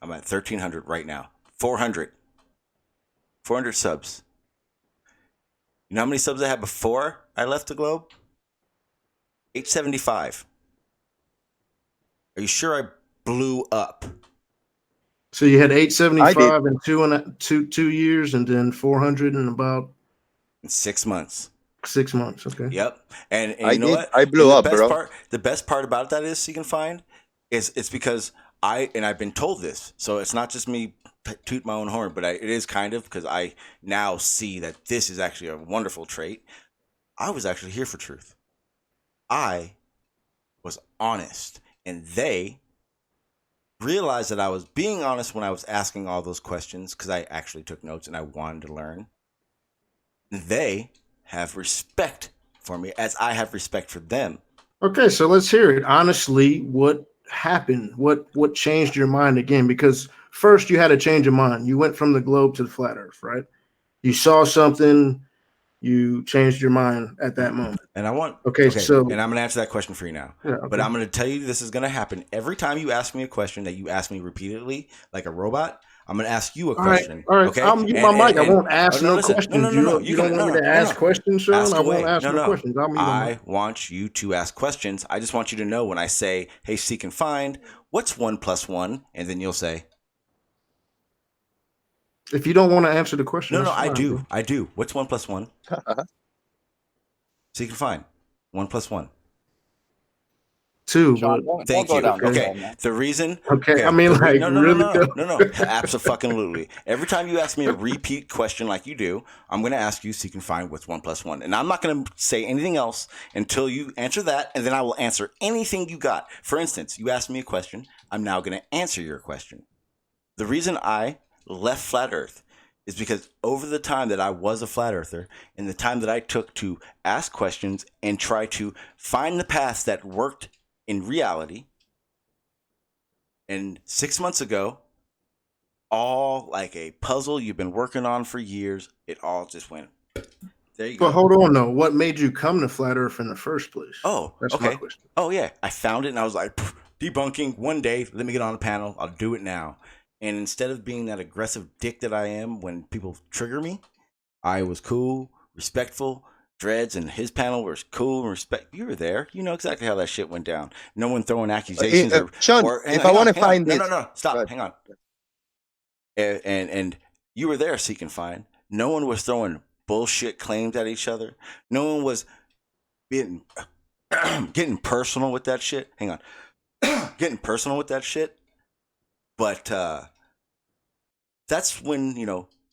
I'm at 1,300 right now. 400 subs. You know how many subs I had before I left the Globe? 875. Are you sure I blew up? So you had I 875 in 2 years, and then 400 in about In 6 months. 6 months. Okay. Yep. And I you know did. what? I blew And up, bro. The best part about that is you can find is it's because I've been told this, so it's not just me toot my own horn, but it is kind of because I now see that this is actually a wonderful trait. I was actually here for truth. I was honest, and they realized that I was being honest when I was asking all those questions because I actually took notes and I wanted to learn. They have respect for me as I have respect for them. Okay, so let's hear it. Honestly, what happened? What changed your mind again? Because first you had a change of mind. You went from the globe to the flat earth, right? You saw something, you changed your mind at that moment. And I want so and I'm gonna answer that question for you now. Yeah, okay. But I'm gonna tell you this is gonna happen every time you ask me a question that you ask me repeatedly, like a robot. I'm gonna ask you a question. All right. Okay. I'll mute my mic. I won't ask no listen. questions. No. You don't want me to ask questions, Sean? Ask I away. won't ask no questions. I'll mute my mic. I want you to ask questions. I just want you to know when I say, "Hey, seek and find," what's 1 + 1, and then you'll say, If you don't want to answer the question, "No, that's I fine, do. bro. I do. What's 1 + 1?" Seek and find. 1 + 1. 2, Sean, but Thank don't you. go down this Okay. hole, man. The reason. okay. I mean, like, really? No. Absolutely. Every time you ask me a repeat question like you do, I'm going to ask you so you can find what's 1 + 1. And I'm not going to say anything else until you answer that, and then I will answer anything you got. For instance, you asked me a question. I'm now going to answer your question. The reason I left Flat Earth is because over the time that I was a flat earther and the time that I took to ask questions and try to find the paths that worked in reality, and 6 months ago, all like a puzzle you've been working on for years, it all just went. There you go. But hold on, though. What made you come to Flat Earth in the first place? Oh, That's okay. my question. Oh, yeah. I found it and I was like, debunking one day. Let me get on the panel. I'll do it now. And instead of being that aggressive dick that I am when people trigger me, I was cool, respectful. Dreads and his panel was cool and respect. You were there. You know exactly how that shit went down. No one throwing accusations. Sean, if I want to find this. No. Stop. Hang on. And you were there, seek and find. No one was throwing bullshit claims at each other. No one was getting personal with that shit. Hang on. Getting personal with that shit. But that's when,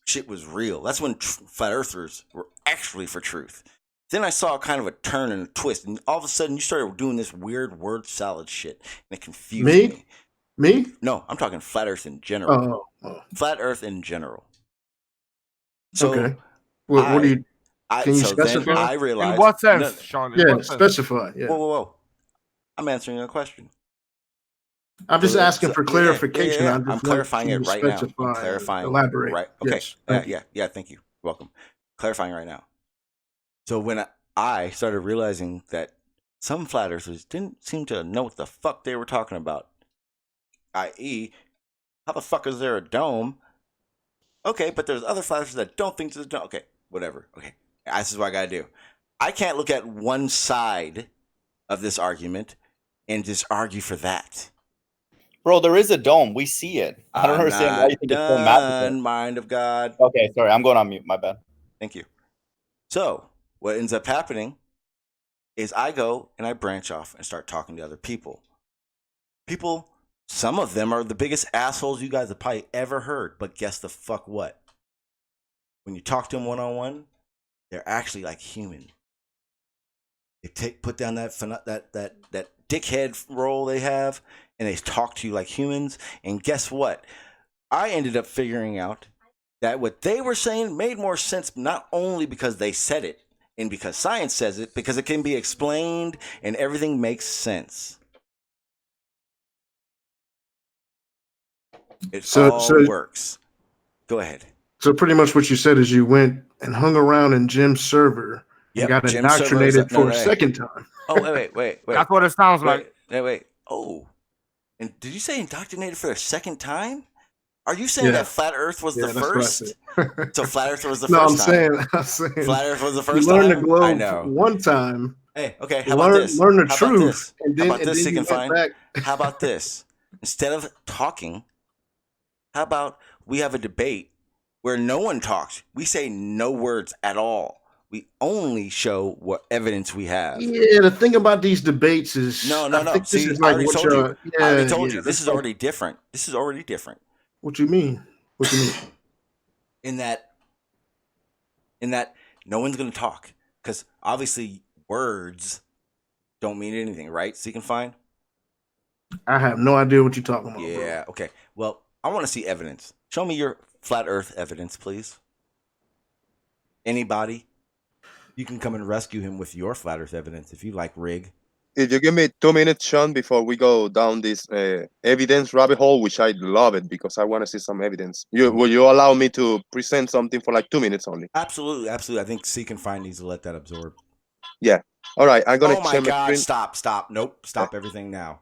shit was real. That's when flat earthers were actually for truth. Then I saw kind of a turn and a twist, and all of a sudden you started doing this weird word salad shit, and it confused me. Me? No, I'm talking flat earth in general. Oh. Flat earth in general. So Okay. What do you? Can you specify? Then I realized. In what sense, Sean? Yeah, specify. Yeah. Whoa. I'm answering a question. I'm just asking for clarification. Yeah. I'm clarifying it right now. I'm clarifying. Elaborate. Right. Okay. Yes. Yeah. Thank you. Welcome. Clarifying right now. So when I started realizing that some flat earthers didn't seem to know what the fuck they were talking about, i.e., how the fuck is there a dome? Okay, but there's other flat earthers that don't think there's a dome. Okay, whatever. Okay, this is what I gotta do. I can't look at one side of this argument and just argue for that. Bro, there is a dome. We see it. I don't understand why you think it's so magical. Mind of God. Okay, sorry. I'm going on mute. My bad. Thank you. So what ends up happening is I go and I branch off and start talking to other people. People, some of them are the biggest assholes you guys have probably ever heard, but guess the fuck what? When you talk to them one-on-one, they're actually like human. They put down that dickhead role they have, and they talk to you like humans. And guess what? I ended up figuring out that what they were saying made more sense, not only because they said it And because science says it, because it can be explained and everything makes sense. It all works. Go ahead. So pretty much what you said is you went and hung around in Jim's server and got indoctrinated for a second time. Oh, wait. That's what it sounds like. Wait. Oh. And did you say indoctrinated for a second time? Are you saying that Flat Earth was the first? So Flat Earth was the first time. I'm saying Flat Earth was the first time. You time? learned the globe one time. Hey, okay, how about this? Learn the how truth. How about this, you can find? How about this? Instead of talking, how about we have a debate where no one talks? We say no words at all. We only show what evidence we have. Yeah, the thing about these debates is no. See, I already told you. I already told you. This is already different. This is already different. What you mean? What you mean? In that no one's gonna talk because obviously words don't mean anything, right? So you can find. I have no idea what you're talking about. Yeah. Okay. Well, I want to see evidence. Show me your flat Earth evidence, please. Anybody? You can come and rescue him with your flat Earth evidence if you like, Rig. If you give me 2 minutes, Sean, before we go down this evidence rabbit hole, which I love it because I want to see some evidence. Will you allow me to present something for like 2 minutes only? Absolutely. I think Seek and Find needs to let that absorb. Yeah. All right. I'm gonna. Oh my God! Stop! Nope. Stop everything now.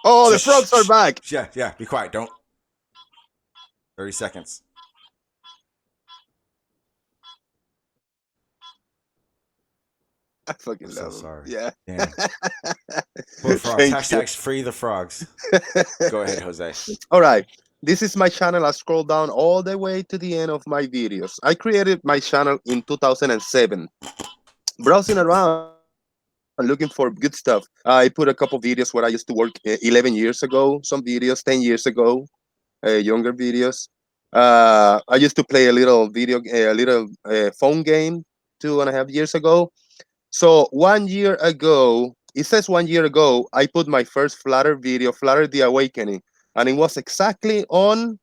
Oh, the frogs are back. Yeah. Be quiet. Don't. 30 seconds. I fucking I'm love so sorry. Yeah. Damn. Poor frogs. Hashtags free the frogs. Go ahead, Jose. All right. This is my channel. I scroll down all the way to the end of my videos. I created my channel in 2007. Browsing around and looking for good stuff. I put a couple videos where I used to work 11 years ago, some videos 10 years ago, younger videos. I used to play a little phone game 2.5 years ago. So 1 year ago, it says 1 year ago, I put my first Flutter video, Flutter the Awakening, and it was exactly on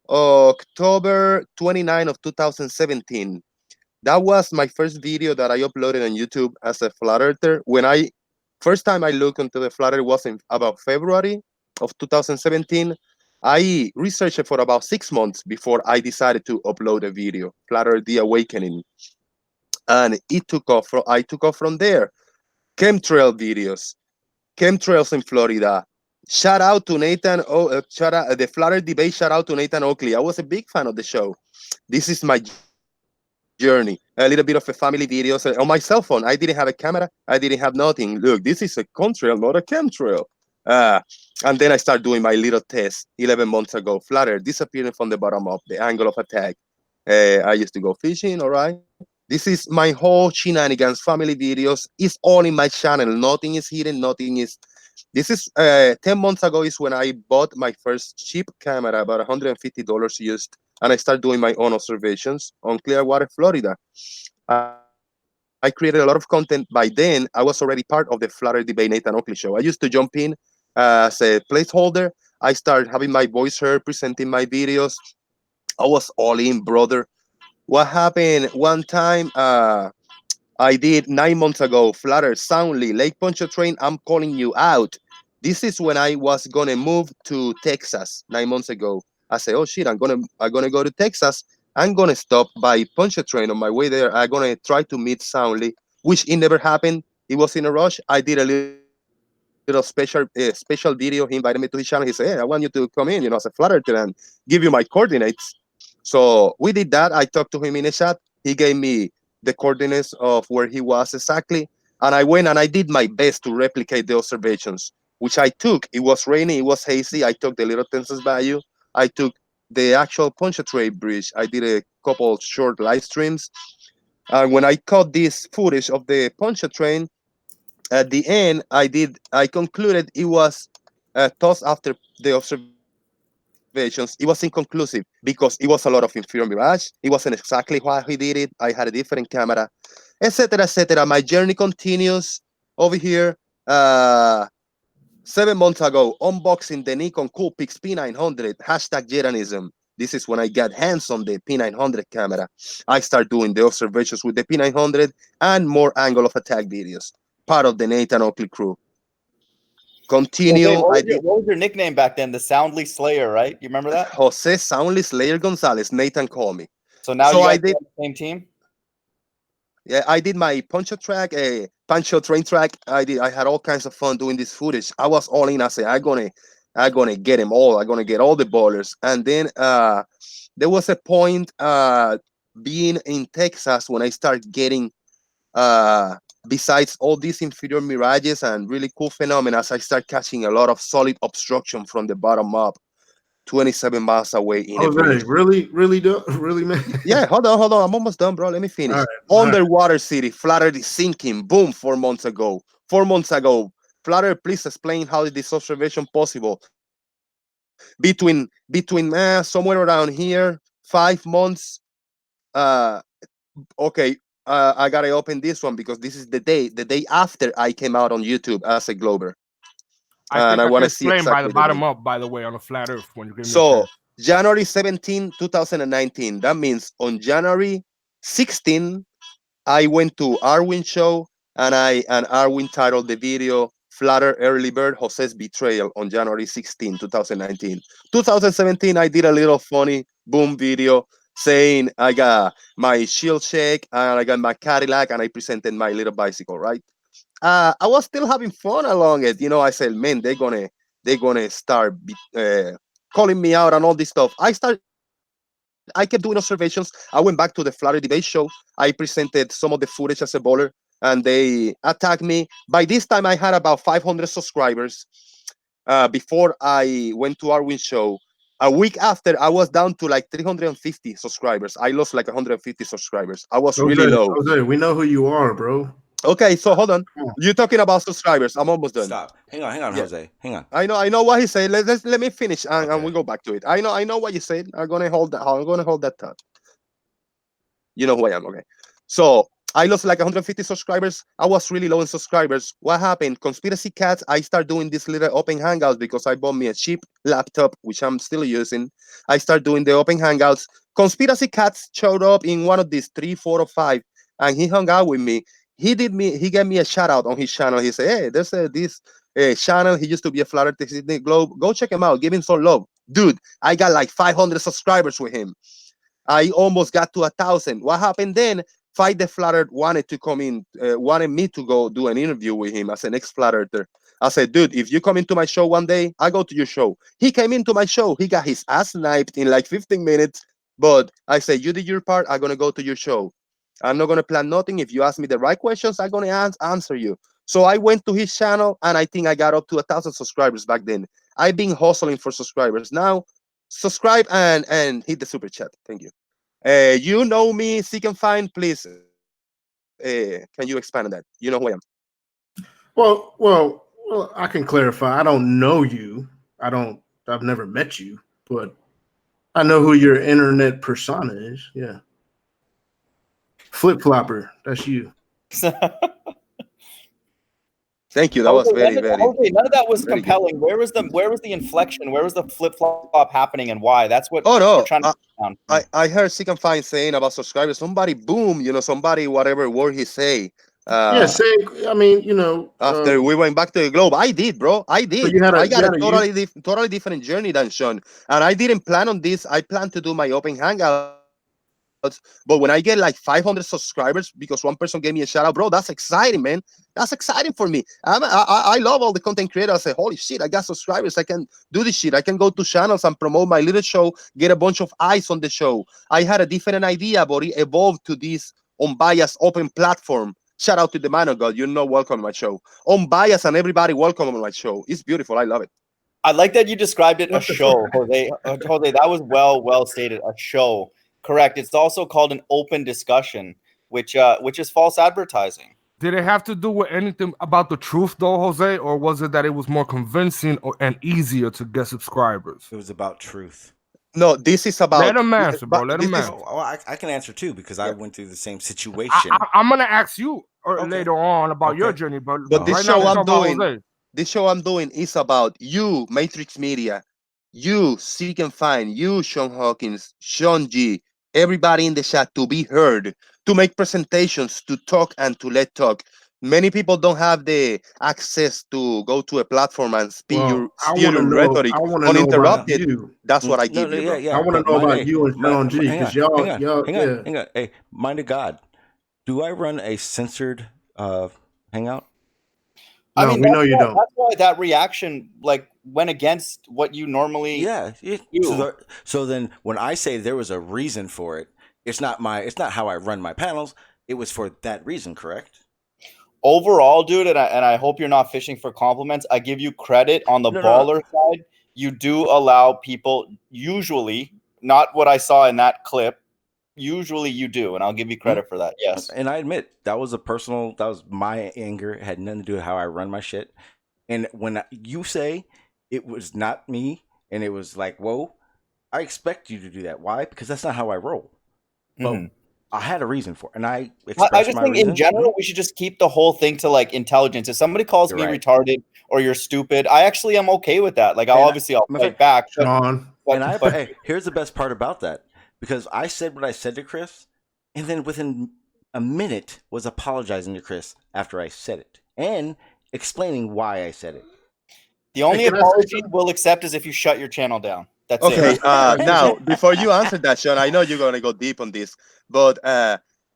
October 29 of 2017. That was my first video that I uploaded on YouTube as a flat earther. First time I looked into the flat earth was in about February of 2017. I researched it for about 6 months before I decided to upload a video, Flat Earth the Awakening. And it took off. I took off from there. Chemtrail videos, chemtrails in Florida. Shout out to Nathan. The Flat Earth debate. Shout out to Nathan Oakley. I was a big fan of the show. This is my journey. A little bit of a family videos on my cell phone. I didn't have a camera. I didn't have nothing. Look, this is a contrail, not a chemtrail. And then I started doing my little test 11 months ago. Flat Earth disappearing from the bottom up, the angle of attack. I used to go fishing. All right. This is my whole shenanigans, family videos. It's all in my channel. Nothing is hidden. Nothing is. This is 10 months ago is when I bought my first cheap camera, about $150 used, and I started doing my own observations on Clearwater, Florida. I created a lot of content. By then, I was already part of the Flat Earth Debate Nathan Oakley show. I used to jump in as a placeholder. I started having my voice heard, presenting my videos. I was all in, brother. What happened one time, I did 9 months ago, Flat Earth, Soundly, Lake Pontchartrain, I'm calling you out. This is when I was gonna move to Texas 9 months ago. I said, oh shit, I'm gonna go to Texas. I'm gonna stop by Pontchartrain on my way there. I'm gonna try to meet Soundly, which it never happened. It was in a rush. I did a little special video. He invited me to his channel. He said, hey, I want you to come in, as a Flat Earther and give you my coordinates. So we did that. I talked to him in a chat. He gave me the coordinates of where he was exactly. And I went and I did my best to replicate the observations, which I took. It was rainy. It was hazy. I took the Little Tensas Bayou. I took the actual Pontchartrain Bridge. I did a couple short live streams. And when I caught this footage of the Pontchartrain, at the end, I concluded it was tossed after the observations. It was inconclusive because it was a lot of inferior mirage. It wasn't exactly why he did it. I had a different camera, etc., etc. My journey continues over here. 7 months ago, unboxing the Nikon Coolpix P900, hashtag Jeranism. This is when I got hands on the P900 camera. I start doing the observations with the P900 and more angle of attack videos. Part of the Nathan Oakley crew. Continue. What was your nickname back then? The Soundly Slayer, right? You remember that? Jose Soundly Slayer Gonzalez. Nathan called me. So now So you I guys did on the same team? Yeah, I did my Pancho track, a Pancho train track. I had all kinds of fun doing this footage. I was all in. I said, I'm gonna get them all. I'm gonna get all the ballers. And then there was a point being in Texas when I started getting besides all these inferior mirages and really cool phenomena, I start catching a lot of solid obstruction from the bottom up, 27 miles away in a breeze. Really, really, man. Yeah, hold on. I'm almost done, bro. Let me finish. All Underwater City, Flat Earth is sinking. Boom, 4 months ago. 4 months ago. Flat Earth, please explain how is this observation possible? Between somewhere around here, 5 months. Okay, I gotta open this one because this is the day after I came out on YouTube as a Glober. I think I want can to see explain by exactly the bottom up, by the way, on a flat Earth when you give me a So chance. January 17, 2019. That means on January 16, I went to Arwin show and Arwin titled the video Flatter Early Bird Jose's Betrayal on January 16, 2019. 2017, I did a little funny boom video saying I got my shield shake and I got my Cadillac and I presented my little bicycle, right? I was still having fun along it. I said, man, they're gonna start calling me out and all this stuff. I kept doing observations. I went back to the Flatter debate show. I presented some of the footage as a bowler, and they attacked me. By this time, I had about 500 subscribers. Before I went to Arwin's show, a week after, I was down to like 350 subscribers. I lost like 150 subscribers. I was really low. Jose, we know who you are, bro. Okay, so hold on. You're talking about subscribers. I'm almost done. Stop. Hang on, Yeah. Jose. Hang on. I know what he said. Let me finish and Okay. we go back to it. I know what you said. I'm gonna hold that thought. You know who I am, okay? So I lost like 150 subscribers. I was really low in subscribers. What happened? Conspiracy Cats, I started doing this little open hangouts because I bought me a cheap laptop, which I'm still using. I started doing the open hangouts. Conspiracy Cats showed up in one of these 3, 4, or 5, and he hung out with me. He gave me a shout out on his channel. He said, hey, there's this channel. He used to be a Flat Earth in the Globe. Go check him out. Give him some love. Dude, I got like 500 subscribers with him. I almost got to 1,000. What happened then? Fight the Flat Earth wanted to come in, wanted me to go do an interview with him as an ex-Flat Earther. I said, dude, if you come into my show one day, I go to your show. He came into my show. He got his ass sniped in like 15 minutes. But I said, you did your part. I'm going to go to your show. I'm not going to plan nothing. If you ask me the right questions, I'm going to answer you. So I went to his channel, and I think I got up to 1,000 subscribers back then. I've been hustling for subscribers. Now, subscribe and hit the super chat. Thank you. You know me, seek and find, please. Can you expand on that? You know who I am. Well, I can clarify. I don't know you. I've never met you, but I know who your internet persona is. Yeah. Flip Flopper, that's you. Thank you. That was very. None of that was compelling. Good. Where was the inflection? Where was the flip flop happening, and why? That's what. Oh no! We're trying to I heard Seek and Find saying about subscribers. Somebody boom, somebody whatever word he say. I mean, after we went back to the Globe, I did, bro. I did. So I got a totally different journey than Sean, and I didn't plan on this. I planned to do my open hangouts. But when I get like 500 subscribers because one person gave me a shout out, bro, that's exciting, man. That's exciting for me. I love all the content creators. I say, holy shit, I got subscribers. I can do this shit. I can go to channels and promote my little show, get a bunch of eyes on the show. I had a different idea, but it evolved to this unbiased open platform. Shout out to the man of God. You're not welcome on my show. Unbiased and everybody welcome on my show. It's beautiful. I love it. I like that you described it a show, Jose. Jose, that was well stated. A show. Correct. It's also called an open discussion, which is false advertising. Did it have to do with anything about the truth, though, Jose, or was it that it was more convincing and easier to get subscribers? It was about truth. No, this is about. Let him answer, bro. Let him answer. I can answer too because I went through the same situation. I'm gonna ask you later on about your journey, but this right show now I'm doing. This show I'm doing is about you, Matrix Media. you seek and find, you, Sean Hawkins, Sean G, everybody in the chat to be heard, to make presentations, to talk and to let talk. Many people don't have the access to go to a platform and Well, I spew want to your know. rhetoric I want to know about uninterrupted. you. That's what I No, give you, yeah, bro. yeah. I want But to know about hey, you and Sean G, hang because on, hang y'all, on, yeah. hang on. Hey, mind of God, do I run a censored hangout? I No, mean, we know you don't. that's why that reaction like went against what you normally Yeah. do. So then, when I say there was a reason for it, it's not how I run my panels. It was for that reason, correct? Overall, dude, and I hope you're not fishing for compliments. I give you credit on the No. baller side. You do allow people, usually, not what I saw in that clip. Usually, you do, and I'll give you credit for that. Yes. And I admit that was my anger. It had nothing to do with how I run my shit. And when you say it was not me, and it was like, whoa, I expect you to do that. Why? Because that's not how I roll. But I had a reason for it, and I expressed I just my think reason. in general we should just keep the whole thing to like intelligence. If somebody calls You're me right. retarded or you're stupid, I actually am okay with that. Like And I'll fight back. Sean. But Hey, here's the best part about that, because I said what I said to Chris, and then within a minute was apologizing to Chris after I said it and explaining why I said it. the only can I say apology something? we'll accept is if you shut your channel down. That's Okay, it. now before you answer that, Sean, I know you're gonna go deep on this, but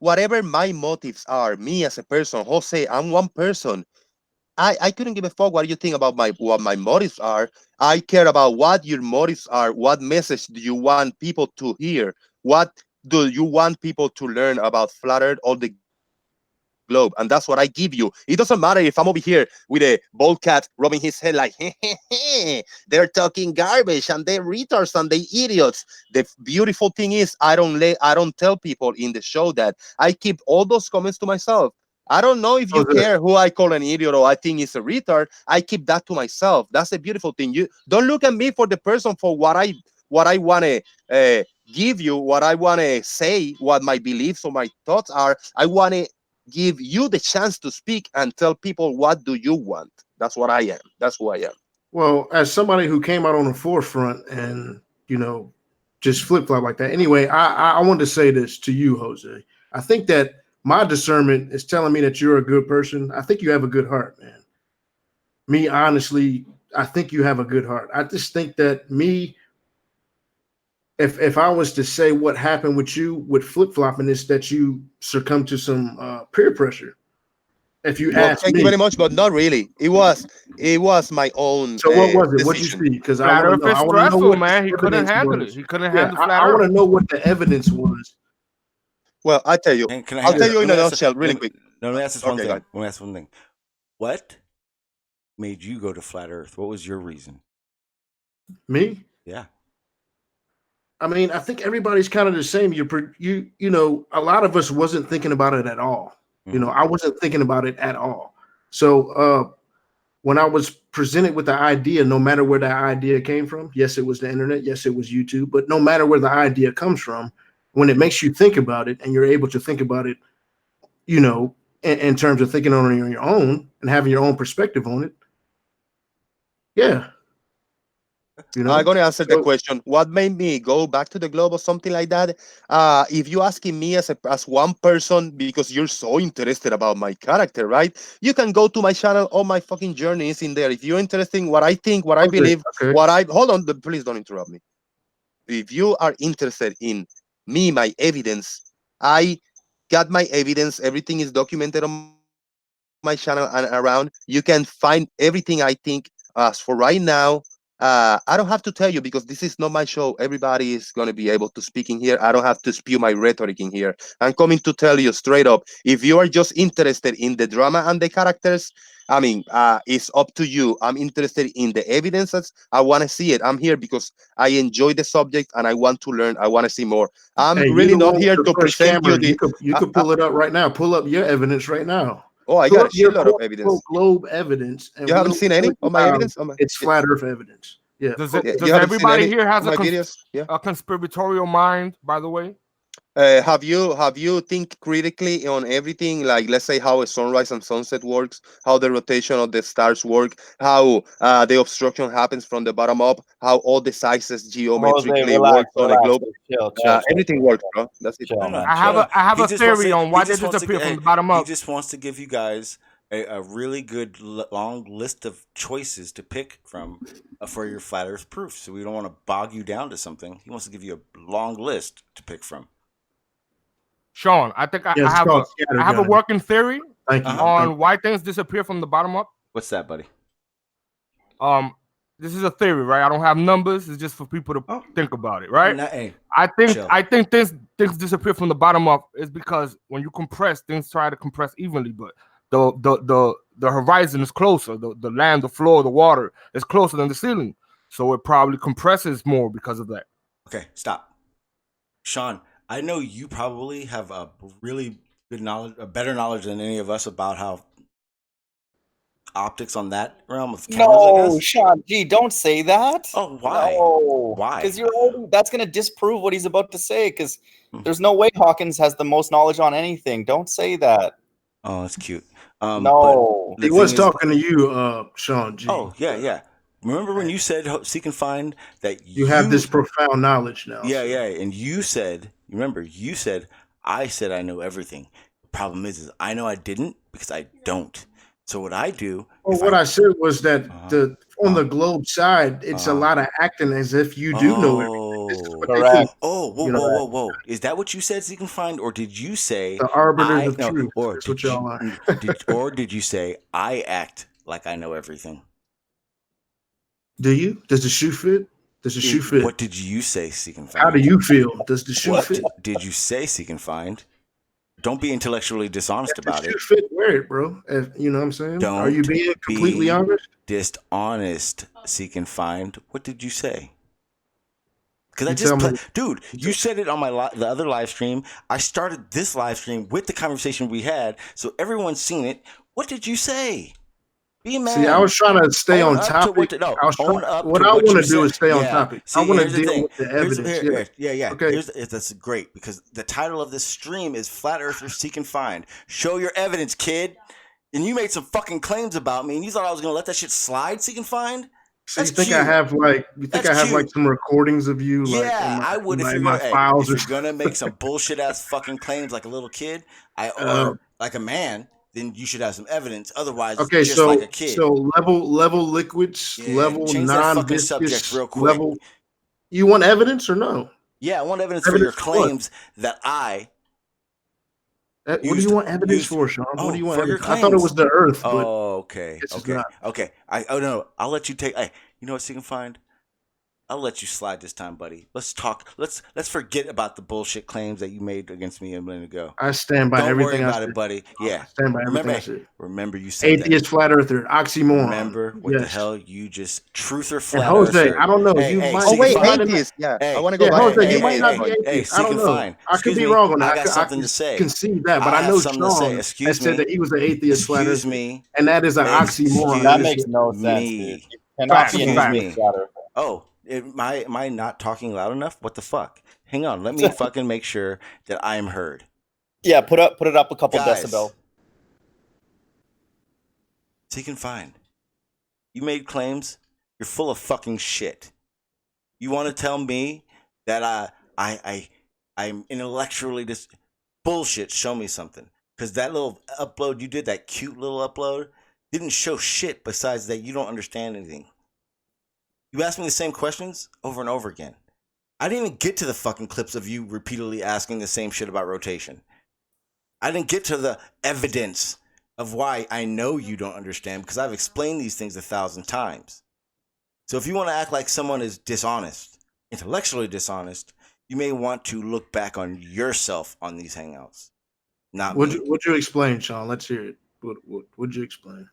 whatever my motives are, me as a person, Jose, I'm one person. I couldn't give a fuck what you think about what my motives are. I care about what your motives are. What message do you want people to hear? What do you want people to learn about Flat Earth or the globe? And that's what I give you. It doesn't matter if I'm over here with a bald cat rubbing his head like, they're talking garbage and they're retards and they idiots. The beautiful thing is I don't tell people in the show that. I keep all those comments to myself. I don't know if you care who I call an idiot or I think is a retard. I keep that to myself. That's the beautiful thing. You don't look at me for the person for what I want to give you, what I want to say, what my beliefs or my thoughts are. I want to give you the chance to speak and tell people what do you want. That's what I am. That's who I am. Well, as somebody who came out on the forefront and just flip flop like that. Anyway, I wanted to say this to you, Jose. I think that my discernment is telling me that you're a good person. I think you have a good heart, man. Me, honestly, I think you have a good heart. I just think that if I was to say what happened with you with flip flopping is that you succumbed to some peer pressure. If you ask thank me, you very much, but not really. It was my own. so what was it? What you decision. see? Because I Flat want Earth to know. is I want to know stressful, what man. He the couldn't evidence handle was. it. He couldn't Yeah, handle Flat I want Earth. to know what the evidence was. Well, I tell you, And I'll tell you let in me a ask nutshell, really let me, quick. no, let me ask this one Okay, go thing. ahead. Let me ask one thing. What made you go to Flat Earth? What was your reason? Me? Yeah. I mean, I think everybody's kind of the same. A lot of us wasn't thinking about it at all. Mm-hmm. I wasn't thinking about it at all. So when I was presented with the idea, no matter where that idea came from, yes, it was the internet, yes, it was YouTube, but no matter where the idea comes from, when it makes you think about it and you're able to think about it, in terms of thinking on your own and having your own perspective on it, yeah. I'm going to answer the question. What made me go back to the globe or something like that? If you're asking me as one person, because you're so interested about my character, right? You can go to my channel. All my fucking journey is in there. If you're interested in what I think, what I believe, hold on, please don't interrupt me. If you are interested in me, my evidence, I got my evidence. Everything is documented on my channel and around. You can find everything I think. As for right now, I don't have to tell you because this is not my show. Everybody is going to be able to speak in here. I don't have to spew my rhetoric in here. I'm coming to tell you straight up. If you are just interested in the drama and the characters, I mean, it's up to you. I'm interested in the evidences. I want to see it. I'm here because I enjoy the subject and I want to learn. I want to see more. I'm really not here to present you the. You could pull it up right now. Pull up your evidence right now. Oh, I got a shitload of evidence. Globe evidence. And you haven't seen any of my evidence? It's flat Earth evidence. Yeah. Does everybody here has my videos? Yeah. a conspiratorial mind, by the way? Have you think critically on everything? Like, let's say how a sunrise and sunset works, how the rotation of the stars work, how the obstruction happens from the bottom up, how all the sizes Jose, geometrically relax, work on a globe. chill, Everything works, bro. That's it. chill, No, man. I have Chill. a I have He a just wants theory to- on he why they just wants to disappear get- from the bottom He up. just wants to give you guys a really good long list of choices to pick from for your flat Earth proof. So we don't want to bog you down to something. He wants to give you a long list to pick from. Sean, I think I Yeah, it's have called I have a scattergun. working theory Thank you. Uh-huh. on why things disappear from the bottom up. What's that, buddy? This is a theory, right? I don't have numbers. It's just for people to think about it, right? Hey, I chill. think things disappear from the bottom up is because when you compress, things try to compress evenly, but the horizon is closer. The land, the floor, the water is closer than the ceiling, so it probably compresses more because of that. Okay, stop. Sean, I know you probably have a really good knowledge, a better knowledge than any of us about how optics on that realm of cameras, I No, guess. Sean G, don't say that. Oh, why? No. Why? Because that's gonna disprove what he's about to say. Because Hmm. there's no way Hawkins has the most knowledge on anything. Don't say that. Oh, that's cute. No. but the He was thing is- talking to you, Sean G. Oh, yeah. Remember when you said seek and find that You have this profound knowledge now. Yeah, so. yeah, and you said I said I know everything. The problem is I know I didn't because I don't. So what I do? Well, what I said was that on the globe side, it's a lot of acting as if you do know everything. This is what they Correct. do. Oh, whoa, You know, whoa! Is that what you said? Seek and find, or did you say The arbiters of truth. Or That's what did y'all you, are. did you say I act like I know everything? Do you? Does the shoe fit? Does the shoe fit? What did you say? Seek and find. How do you feel? Does the shoe What fit? did you say? Seek and find. Don't be intellectually dishonest If about the it. shoe fit, wear it, bro. You know what I'm saying? Are you being completely honest? Dishonest. Seek and find. What did you say? Because I You just tell me. dude, you said it on my the other live stream. I started this live stream with the conversation we had, so everyone's seen it. What did you say? Be a man. See, I was trying to stay Own on up to topic. what to- no, own up what to I what want you to do said. is stay on Yeah. topic. See, I want to here's the deal thing. with the Here's- evidence. yeah. Okay. That's great because the title of this stream is Flat Earthers Seek and Find. Show your evidence, kid. And you made some fucking claims about me, and you thought I was gonna let that shit slide, Seek and Find? So That's you think cute. I have like? You think That's I have like cute. some recordings of you? Yeah, like, in my, I would in if my, you're in my gonna, files if or you're gonna make some bullshit ass fucking claims like a little kid, or like a man, then you should have some evidence. Otherwise, Okay, it's just so like a kid. so level liquids, Yeah, level change that fucking subject non-viscous real quick. level. You want evidence or no? Yeah, I want evidence for your Evidence for what? claims that I. What do used- you want evidence used- for, Sean? What do you want? for your Evidence? I thought it claims. was the Earth, but Oh, okay, it's okay, not. okay. No, I'll let you take. Hey, you know what Seek and Find? I'll let you slide this time, buddy. Let's talk. Let's forget about the bullshit claims that you made against me a minute ago. I stand by Don't everything worry I about said. it, buddy. Yeah. I stand by everything I Remember, said. remember you said Atheist, flat earther, that. oxymoron. Remember what the Yes. hell you just truth or And flat Jose, earther. I don't know. Hey, You hey, might. Oh Seek wait, and Find. atheist. Yeah, Hey, I want to go Yeah, back. Jose, to you might not be atheist. atheist. Seek I don't and know. Find. I could Excuse be me. wrong on I that. got something to say. Concede that, but I I have know something to say. Sean Excuse has said me. that he was an atheist, flat Excuse earther, me. and that is an oxymoron. That Excuse makes no sense, me. dude. You cannot be Excuse an me. atheist, flat earther. Oh, am I not talking loud enough? What the fuck? Hang on. Let me fucking make sure that I'm heard. Yeah, put it up a couple Guys, decibel. Seek and Find. You made claims. You're full of fucking shit. You want to tell me that I'm intellectually bullshit? Show me something. Because that little upload you did, that cute little upload, didn't show shit besides that you don't understand anything. You asked me the same questions over and over again. I didn't even get to the fucking clips of you repeatedly asking the same shit about rotation. I didn't get to the evidence of why I know you don't understand because I've explained these things 1,000 times. So if you want to act like someone is dishonest, intellectually dishonest, you may want to look back on yourself on these hangouts. Not me. What'd you explain, Sean? Let's hear it. What'd you explain?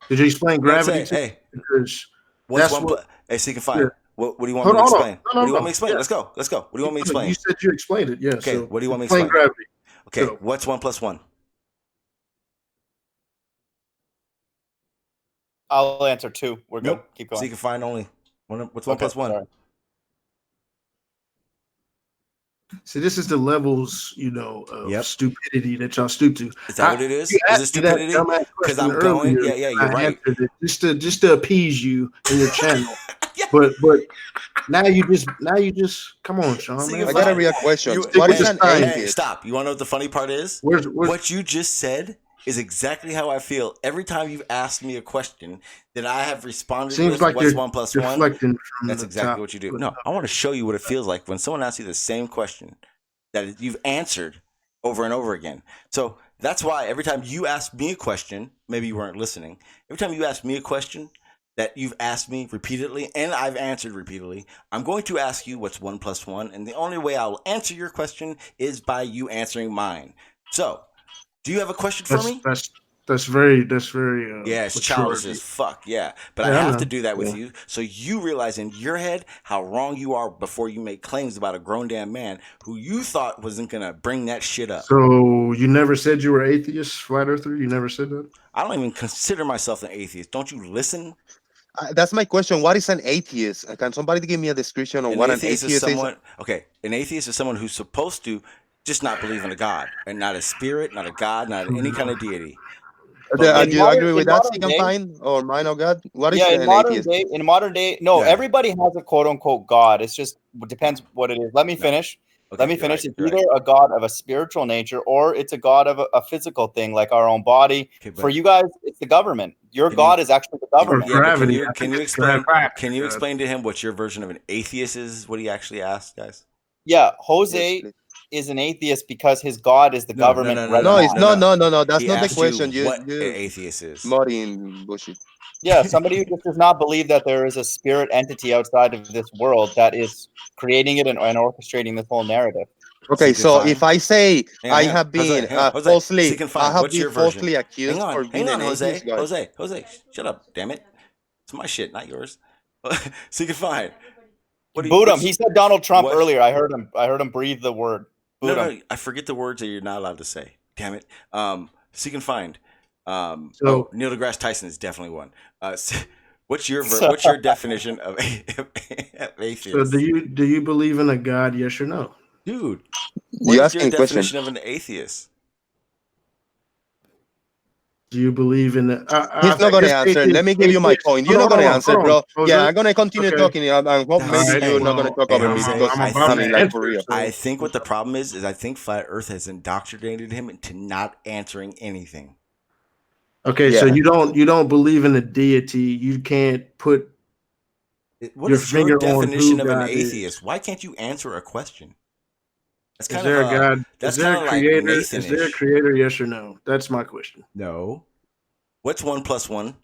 Did you explain gravity? Hey, because what's that's one? Hey, Seek and Find. Yeah. What do you want me to explain? No, What do you want me to explain? Yeah. Let's go. What do you want me to explain? You said you explained it. Yeah. Okay. So What do you want me to explain explain? gravity? Okay. Go. What's 1 + 1? I'll answer 2. We're Nope. good. Keep going. Seek and Find only. What's 1 Okay, + 1? sorry. See, this is the levels, of Yep. stupidity that y'all stoop to. Is that what it is? You Is it asked me that stupidity? dumbass Because question I'm going. earlier, Yeah, and you're I right. answered it just to appease you and your channel. Yeah. But now you just come on, Sean, See, man. I got a fine. real question. You- What is hey, an hey, Hey, atheist? stop. You want to know what the funny part is? Where's What you just said is exactly how I feel every time you've asked me a question that I have responded seems with like what's you're 1 + 1. deflecting from That's the exactly top. what you do. No, I want to show you what it feels like when someone asks you the same question that you've answered over and over again. So that's why every time you ask me a question, maybe you weren't listening. Every time you ask me a question that you've asked me repeatedly and I've answered repeatedly, I'm going to ask you what's 1 + 1. And the only way I will answer your question is by you answering mine. So, do you have a question for me? That's very Yeah, it's mature childish of you. as fuck. Yeah, but Yeah, I I have know. to do that with Yeah. you so you realize in your head how wrong you are before you make claims about a grown damn man who you thought wasn't gonna bring that shit up. So you never said you were atheist, flat earther? You never said that? I don't even consider myself an atheist. Don't you listen? That's my question. What is an atheist? Can somebody give me a description of An what an atheist atheist is is? someone. Okay, an atheist is someone who's supposed to just not believe in a god and not a spirit, not a god, not any kind of deity. But Do you agree in with that, modern Second day, Fine? Or mine or God? What is yeah, an atheist? in modern day, no, Yeah. everybody has a quote unquote God. It's just it depends what it is. Let me No. finish. Okay, Let me you're finish. right, It's you're either a God of a spiritual nature or it's a God of a physical thing like our own body. Okay, but For you guys, it's the government. Your Can God you- is actually the Or government. Yeah, but gravity. I can think you it's explain? gravity. Can you explain to him what your version of an atheist is? What he actually asked, guys? Yeah, Yes, Jose please. is an atheist because his God is the No, no, government. no, no, right No, no, it's now. no. That's He not the asked you question. what an You atheist is. muddy in bullshit. Yeah, somebody who just does not believe that there is a spirit entity outside of this world that is creating it and orchestrating this whole narrative. Okay, Seek and so find. if I say Hang on, I hang on. have been Hang on, Jose. falsely, Seek and I find. have What's been your version? falsely accused for being an atheist, guys. Jose. Shut up, damn it. It's my shit, not yours. Seek and find. What do you? Boot him. what's- He said Donald Trump what- earlier. I heard him breathe the word. Boot him. No, I forget the words that you're not allowed to say. Damn it. Seek and find. So- Neil deGrasse Tyson is definitely one. What's your definition of atheist? So do you believe in a God? Yes or no? Dude, what You is your asking a question? definition of an atheist? Do you believe in the? He's not going to answer. Let me give you my point. You're not going to answer, bro. Yeah, I'm going to continue talking. And hope maybe Alright, you're not going to talk hey, over me Jose, because I I think- mean, like for real. I think what the problem is I think Flat Earth has indoctrinated him into not answering anything. Okay, so Yeah. you don't believe in a deity. You can't put What your is your finger on definition who of an God is. atheist? Why can't you answer a question? That's Is kind there of a God? That's Is there kind a of like creator? Is there a Nathan-ish. creator? Yes or no? That's my question. No. What's 1 + 1?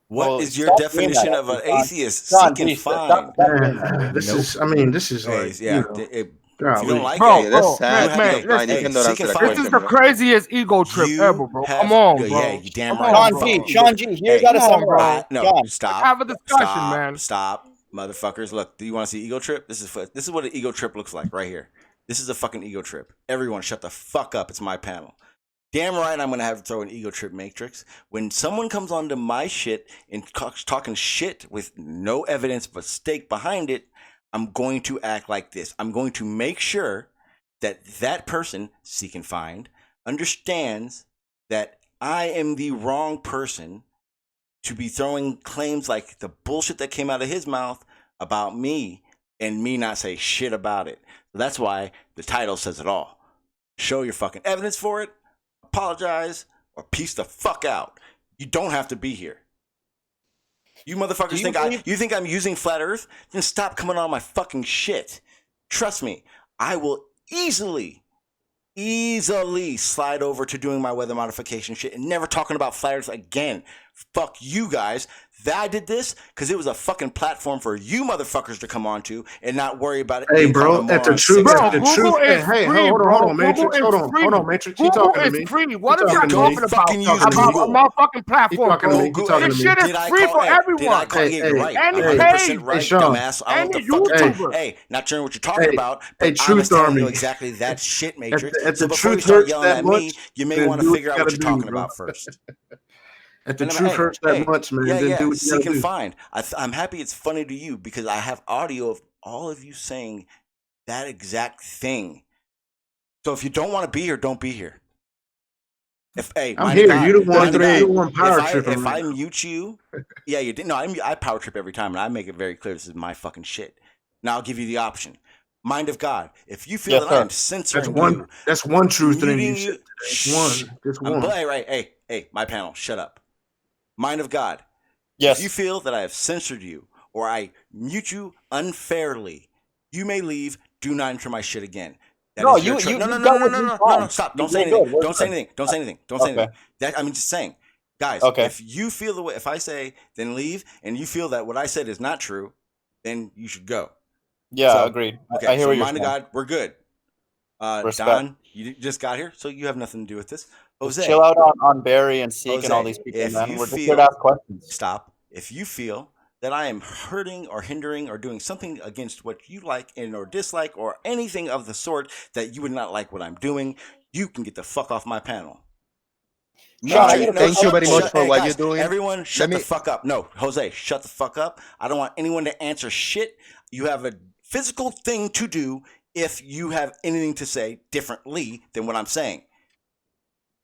What Well, is your stop doing definition that, of an actually, Sean. atheist? Sean, Seek and geez, stop find. doing that. This Nope. is. I mean, this is Hey, like yeah. you know, If you golly. don't like Bro, it, Yeah, that's bro, sad. man, Second Fine. He hey, cannot Seek answer and that find. this question, is the bro. craziest ego trip You ever, bro. have- Come on, bro. Yeah, you damn Come right. on, I'm bro. fucking- Sean G, here's Hey, how to come on, bro. summarize. no, John, stop. Have a discussion, man. Stop, motherfuckers. Look, do you want to see ego trip? This is what an ego trip looks like right here. This is a fucking ego trip. Everyone, shut the fuck up. It's my panel. Damn right, I'm gonna have to throw an ego trip matrix. When someone comes onto my shit and talking shit with no evidence but stake behind it, I'm going to act like this. I'm going to make sure that that person, Seek and Find, understands that I am the wrong person to be throwing claims like the bullshit that came out of his mouth about me and me not say shit about it. So that's why the title says it all. Show your fucking evidence for it, apologize, or peace the fuck out. You don't have to be here. You motherfuckers think I'm using flat earth? Then stop coming on my fucking shit. Trust me, I will easily slide over to doing my weather modification shit and never talking about flat earth again. Fuck you guys. That I did this because it was a fucking platform for you motherfuckers to come onto and not worry about it. Hey, being bro, called a at the moron truth, six Bro, at the times. Google truth. is Hey, free, hold bro. on, Matrix. Google Hold is on, free. hold on, Matrix. He Google talking to is me. free. What He is y'all talking to me. talking about? Fucking use About Google. a motherfucking platform, talking to bro. me. He talking to This me. shit is Did I free call? for Hey, everyone. did I call? Hey, Yeah, you're right. any 100% page. right, Sean. dumbass. I don't know Any what the fuck you're YouTuber. Hey, not sure what you're talking Hey, about, hey, but I'm Truth just telling you Army. exactly that shit, Matrix. At so the before you truth start hurts yelling that at me, much, you may then want do to what figure you out what gotta you're do, talking bro. about first. If the And truth hurts that much, man, then do what you seek gotta and do. find. I'm happy it's funny to you because I have audio of all of you saying that exact thing. So if you don't want to be here, don't be here. If I'm here, you the one power tripping. If I mute you, yeah, you did. No, I power trip every time, and I make it very clear this is my fucking shit. Now I'll give you the option. Mind of God, if you feel that I am censoring you, that's one truth thing you said. Just one. Right. Hey, my panel, shut up. Mind of God, yes. If you feel that I have censored you or I mute you unfairly, you may leave. Do not enter my shit again. No, no. Stop. Don't say anything. Don't say anything. I'm just saying, guys. Okay. If you feel the way, if I say then leave, and you feel that what I said is not true, then you should go. Yeah, agreed. Okay, I hear so what you're mind of saying. God, we're good. Don, you just got here, so you have nothing to do with this. Jose, chill out on Barry and Seek and all these people, man. We're just here to ask questions. Stop. If you feel that I am hurting or hindering or doing something against what you like and or dislike or anything of the sort that you would not like what I'm doing, you can get the fuck off my panel. Thank you very much for what you're doing. Everyone, shut the fuck up. No, Jose, shut the fuck up. I don't want anyone to answer shit. You have a physical thing to do if you have anything to say differently than what I'm saying.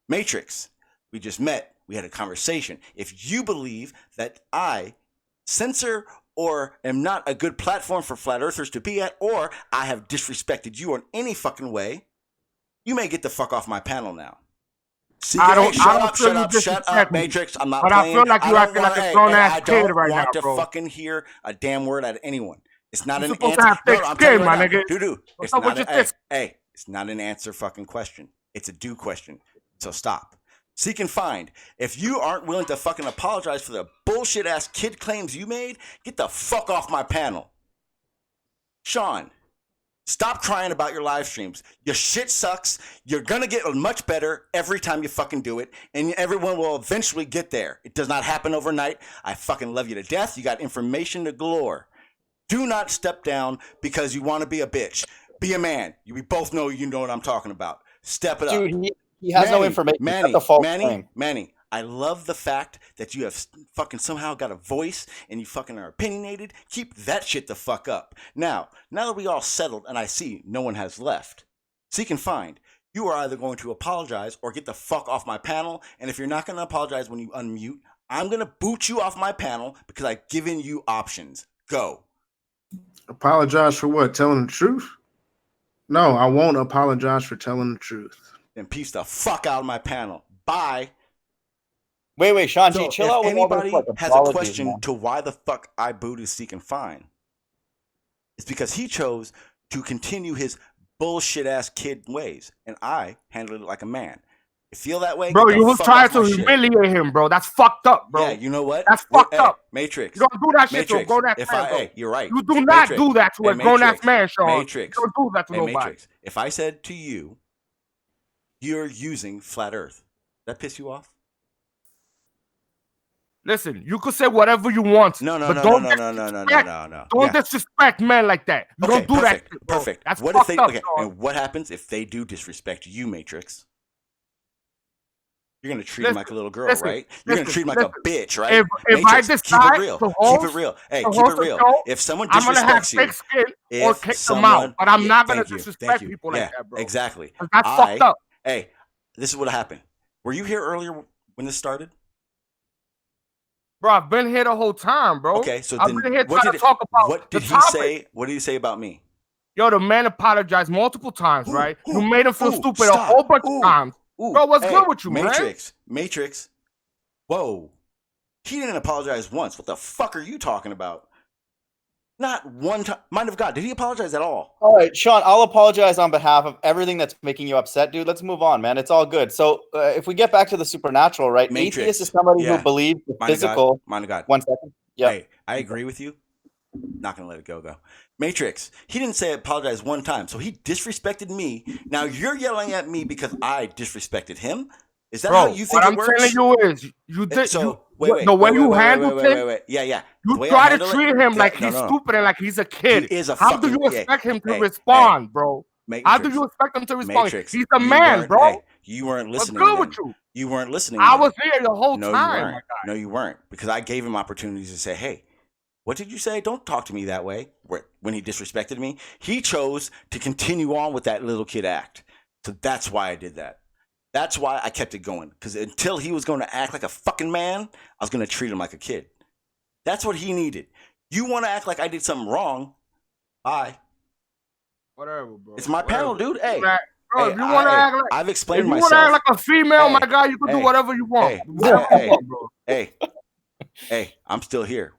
Matrix, we just met. We had a conversation. If you believe that I censor or am not a good platform for flat earthers to be at, or I have disrespected you in any fucking way, you may get the fuck off my panel now. See, shut up, Matrix. I'm not but playing. I feel like you're acting like a grown ass kid right now, bro. I don't want to fucking hear a damn word out of anyone. It's not You're an supposed answer. to have thick skin, my nigga. It's not it's not an answer fucking question. It's a do question. So stop. Seek and find. If you aren't willing to fucking apologize for the bullshit ass kid claims you made, get the fuck off my panel. Sean, stop crying about your live streams. Your shit sucks. You're gonna get much better every time you fucking do it, and everyone will eventually get there. It does not happen overnight. I fucking love you to death. You got information to galore. Do not step down because you want to be a bitch. Be a man. We both know you know what I'm talking about. Step it up. Dude, he has no information. Manny, I love the fact that you have fucking somehow got a voice and you fucking are opinionated. Keep that shit the fuck up. Now that we all settled and I see no one has left, seek and find. You are either going to apologize or get the fuck off my panel. And if you're not going to apologize when you unmute, I'm going to boot you off my panel because I've given you options. Go. Apologize for what? Telling the truth? No, I won't apologize for telling the truth. Then peace the fuck out of my panel. Bye. Wait, Sean, so chill out. If anybody has a question to why the fuck I booted Seek and Find, it's because he chose to continue his bullshit ass kid ways, and I handled it like a man. You feel that way, bro? You was trying to humiliate him, bro. That's fucked up, bro. Yeah, you know what? That's fucked up. Matrix. You don't do that shit to a grown ass man, bro. You're right. You do not do that to a grown ass man, Sean. Matrix. You don't do that to nobody. Matrix. If I said to you, you're using flat Earth, that piss you off? Listen, you could say whatever you want. No. Don't disrespect men like that. You don't do that shit, bro. Perfect. That's what fucked if they, up, okay, Sean. and what happens if they do disrespect you, Matrix? You're gonna treat him like a little girl, right? You're gonna treat him like a bitch, right? If I decide keep it real. Hey, keep it real. If someone disrespects you, I'm gonna have thick skin or kick them out, but I'm not gonna disrespect people like that, bro. Exactly. That's fucked up. Hey, this is what happened. Were you here earlier when this started? Bro, I've been here the whole time, bro. Okay, so I've then been here trying to talk about what did he say? What did he say about me? Yo, the man apologized multiple times, right? You made him feel stupid a whole bunch of times. Bro, what's good with you, Matrix. Whoa. He didn't apologize once. What the fuck are you talking about? Not one time. Mind of God, did he apologize at all? All right, Sean, I'll apologize on behalf of everything that's making you upset, dude. Let's move on, man. It's all good. So if we get back to the supernatural, right? Matrix. Atheist is somebody who believes the physical. Mind of God. 1 second. Yeah. Hey, I agree with you. Not going to let it go, though. Matrix, he didn't say apologize one time, so he disrespected me. Now you're yelling at me because I disrespected him? Is that how you think it works? What I'm telling you is, you did. So, the way you handled him. Yeah. You try to treat him like he's stupid and like he's a kid. He is a How do you expect him to respond, bro? How do you expect him to respond? He's a man, bro. You weren't What's listening. good Then. with you? You weren't listening. I then. was here the whole No, time. you My weren't. guy. No, you weren't. Because I gave him opportunities to say, hey, what did you say? Don't talk to me that way. When he disrespected me, he chose to continue on with that little kid act. So that's why I did that. That's why I kept it going. Because until he was going to act like a fucking man, I was going to treat him like a kid. That's what he needed. You want to act like I did something wrong? Bye. Whatever, bro. It's my panel, dude. Hey. Bro, Hey, if you want to act like, I've if explained you want myself. to act like a female, Hey, my guy, you can do hey, whatever you want. hey, Whatever hey, you want, bro. Hey, I'm still here.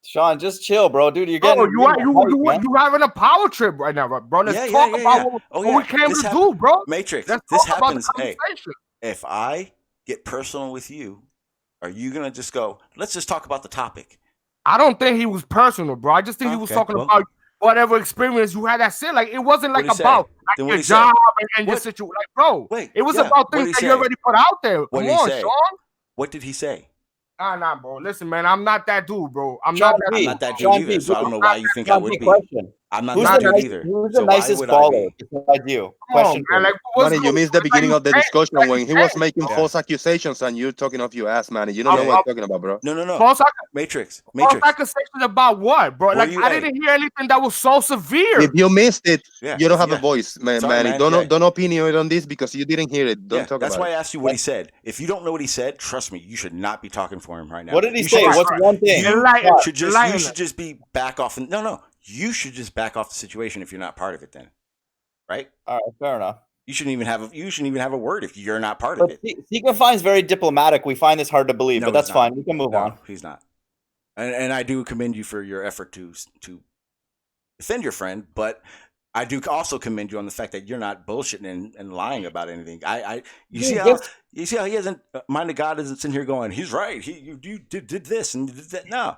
Sean, just chill, bro, dude. You're Bro, getting you having a power trip right now, bro. Let's talk about what we came to do, bro. Matrix, Let's this talk about happens. the Hey, conversation. if I get personal with you, are you gonna just go, let's just talk about the topic? I don't think he was personal, bro. I just think he was talking about whatever experience you had. That's it. Like, it wasn't like about like your job and your situation. Like, bro, it was about things that you already put out there. Come on, Sean. What did he say? Nah, bro. Listen, man, I'm not that dude, bro. I'm Sean not B. not that dude Sean either, B. so I don't know why you think I would be. Question. I'm not that dude either. Who's the nicest baller besides you? Question. Man, like, Manny, you missed the beginning of the discussion when he was making false accusations and you're talking off your ass, Manny. You don't know what I'm talking about, bro. No. False Matrix. False accusations about what, bro? Like, I didn't hear anything that was so severe. If you missed it, you don't have a voice, Manny. Don't opinionate on this because you didn't hear it. Don't talk about it. That's why I asked you what he said. If you don't know what he said, trust me, you should not be talking for him right now. What did he say? What's one thing? You should just be back off. No. You should just back off the situation if you're not part of it. Then, right? All right, fair enough. You shouldn't even have a word if you're not part of it. Seeker finds very diplomatic. We find this hard to believe, but that's fine. We can move on. He's not. And I do commend you for your effort to defend your friend, but I do also commend you on the fact that you're not bullshitting and lying about anything. You see how he hasn't mind of God isn't sitting here going, he's right. You did this and did that. No.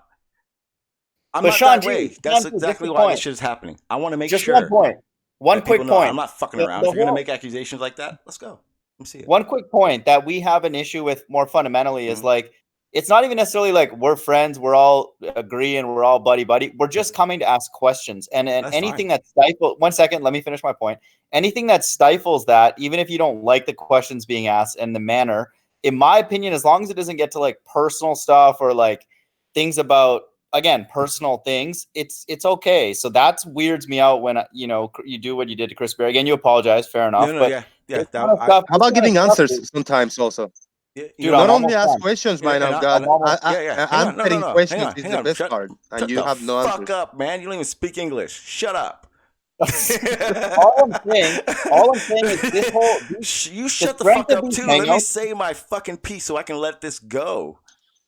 I'm not that way. That's exactly why this shit is happening. I want to make sure. One point. One quick point. I'm not fucking around. If you're going to make accusations like that, let's go. Let me see it. One quick point that we have an issue with more fundamentally is like, it's not even necessarily like we're friends, we're all agree and we're all buddy. We're just coming to ask questions. And anything that stifles, 1 second, let me finish my point. Anything that stifles that, even if you don't like the questions being asked and the manner, in my opinion, as long as it doesn't get to like personal stuff or like things about, again, personal things, it's okay. So that weirds me out when you do what you did to Chris Berry. Again, you apologize, fair enough. How about giving answers sometimes also? Dude, not only ask questions, man. Answering questions is the best part, and you have no answers. Fuck up, man! You don't even speak English. Shut up. all I'm saying is this whole. You shut the fuck up too. Let me say my fucking piece so I can let this go.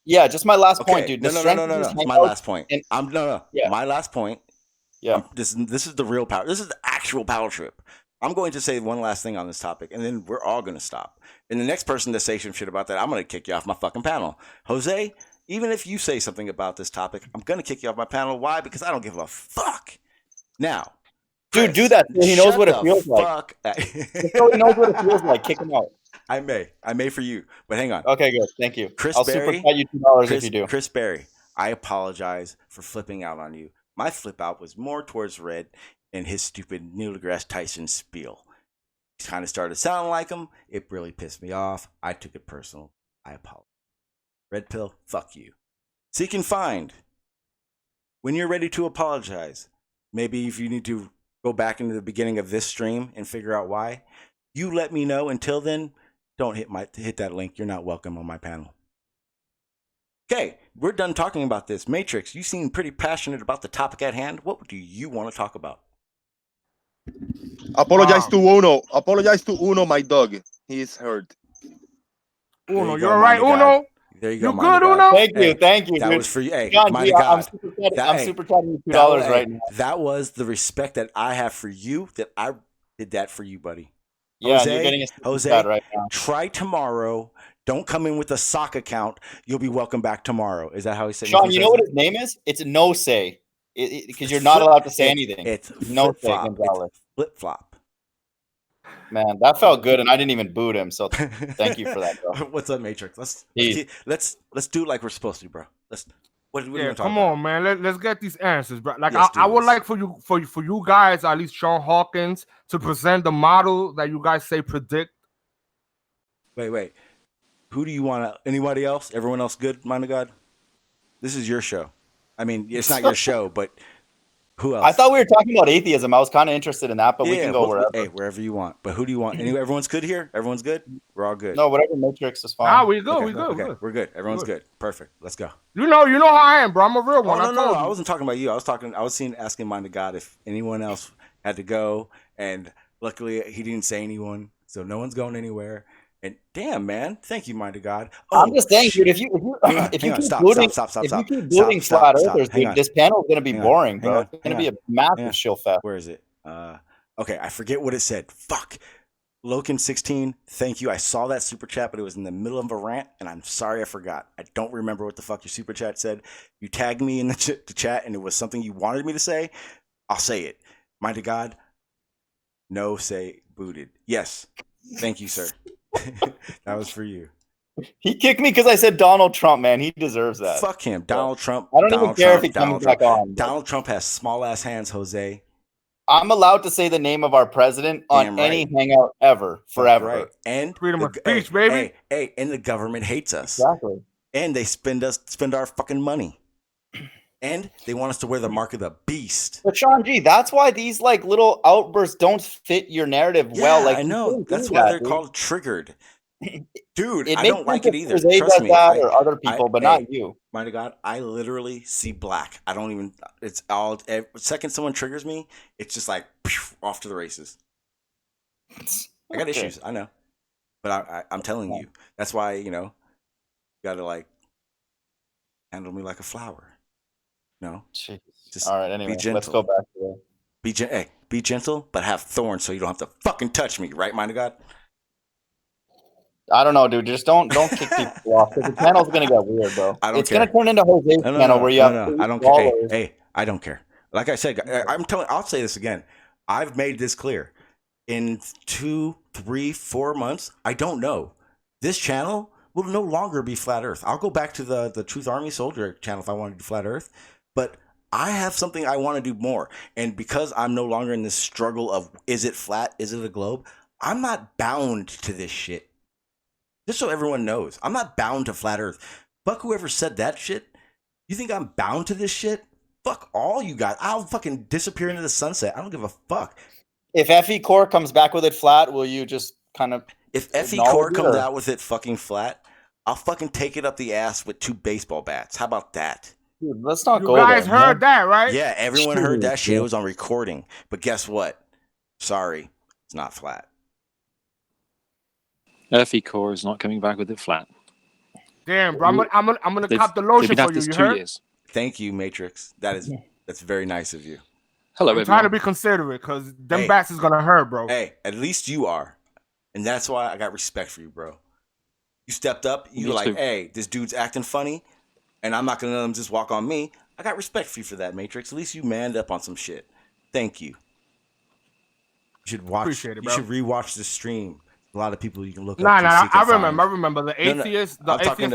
Yeah, just my last point, dude. No. My last point. My last point. Yeah. This is the real power. This is the actual power trip. I'm going to say one last thing on this topic, and then we're all going to stop. And the next person to say some shit about that, I'm going to kick you off my fucking panel. Jose, even if you say something about this topic, I'm going to kick you off my panel. Why? Because I don't give a fuck. Now, dude, do that. So he knows what it feels like. So he knows what it feels like. Kick him out. I may for you, but hang on. Okay, good. Thank you. I'll super chat you $2 if you do. Chris Berry, I apologize for flipping out on you. My flip out was more towards Red and his stupid Neil deGrasse Tyson spiel. He kind of started sounding like him. It really pissed me off. I took it personal. I apologize. Red Pill, fuck you. Seek and find. When you're ready to apologize, maybe if you need to go back into the beginning of this stream and figure out why, you let me know. Until then, don't hit that link. You're not welcome on my panel. Okay, we're done talking about this. Matrix, you seem pretty passionate about the topic at hand. What do you want to talk about? Apologize to Uno. Apologize to Uno, my dog. He is hurt. Uno, you're right, Uno. There you go. You good, Uno? Thank you. That dude. was for you. Hey, John, my I'm God. I'm super chatting you $2 right now. That was the respect that I have for you. That I did that for you, buddy. Yeah, Jose, you're getting a Jose, right now. Try tomorrow. Don't come in with a sock account. You'll be welcome back tomorrow. Is that how he said? Sean, you know what his name is? It's no say. Because you're not allowed to say anything. It's no say, Gonzalez. Flip flop. Man, that felt good, and I didn't even boot him. So thank you for that, bro. What's up, Matrix? Let's do it like we're supposed to, bro. What yeah, come on, man. Let's get these answers, bro. Like Let's I would this. like for you guys, at least Sean Hawkins, to present the model that you guys say predict. Wait. Who do you want to? Anybody else? Everyone else good? Mind of God. This is your show. I mean, it's not your show, but who else? I thought we were talking about atheism. I was kind of interested in that, but we can go wherever. Hey, wherever you want. But who do you want? Everyone's good here? Everyone's good? We're all good. No, whatever Matrix is fine. Nah, we good. Okay, We good. okay, we're good. Everyone's good. Perfect. Let's go. You know how I am, bro. I'm a real one. No. I wasn't talking about you. I was asking Mind of God if anyone else had to go, and luckily he didn't say anyone, so no one's going anywhere. And damn, man, thank you, Mind of God. I'm just saying, dude. If you keep booting flat earthers, dude, this panel is going to be boring, bro. It's going to be a massive shill fest. Where is it? Okay, I forget what it said. Fuck. Loken16, thank you. I saw that super chat, but it was in the middle of a rant, and I'm sorry I forgot. I don't remember what the fuck your super chat said. You tagged me in the chat, and it was something you wanted me to say. I'll say it. Mind of God, no say booted. Yes. Thank you, sir. That was for you. He kicked me because I said Donald Trump, man. He deserves that. Fuck him. Donald Trump. I don't even care if he comes back on. Donald Trump has small ass hands, Jose. I'm allowed to say the name of our president on any hangout ever, forever. Right. And freedom of speech, baby. Hey, and the government hates us. Exactly. And they spend our fucking money. And they want us to wear the mark of the beast. But Sean G, that's why these like little outbursts don't fit your narrative well. Like I know. That's why they're called triggered. Dude, I don't like it either. Trust me. Or other people, but not you. Mind of God, I literally see black. I don't even. It's all. The second someone triggers me, it's just like off to the races. I got issues. I know, but I'm telling you. That's why you gotta like handle me like a flower. No. Just all right. Anyway, be gentle. Let's go back to it. Be gentle, but have thorns so you don't have to fucking touch me. Right, Mind of God. I don't know, dude. Just don't kick people off because the panel's gonna get weird, bro. It's care. Gonna turn into Jose's panel where you have. I don't care. Hey, I don't care. Like I said, I'll say this again. I've made this clear. In 2, 3, 4 months, I don't know. This channel will no longer be Flat Earth. I'll go back to the Truth Army Soldier channel if I want to do Flat Earth, but I have something I want to do more. And because I'm no longer in this struggle of is it flat, is it a globe, I'm not bound to this shit. Just so everyone knows, I'm not bound to Flat Earth. Fuck whoever said that shit. You think I'm bound to this shit? Fuck all you guys. I'll fucking disappear into the sunset. I don't give a fuck. If FE Core comes back with it flat, will you just kind of... If FE Core comes out with it fucking flat, I'll fucking take it up the ass with 2 baseball bats. How about that? Dude, let's not go there. You guys heard that, right? Yeah, everyone heard that shit. It was on recording. But guess what? Sorry, it's not flat. FE Core is not coming back with it flat. Damn, bro. I'm gonna cop the lotion for you. You heard? 2 years. Thank you, Matrix. That's very nice of you. Hello, I'm trying to be considerate because them bats is gonna hurt, bro. Hey, at least you are, and that's why I got respect for you, bro. You stepped up. You're like, hey, this dude's acting funny, and I'm not gonna let him just walk on me. I got respect for you for that, Matrix. At least you manned up on some shit. Thank you. You should watch. Appreciate it, bro. You should rewatch the stream. A lot of people you can look up. Nah, I remember the atheist. I'm talking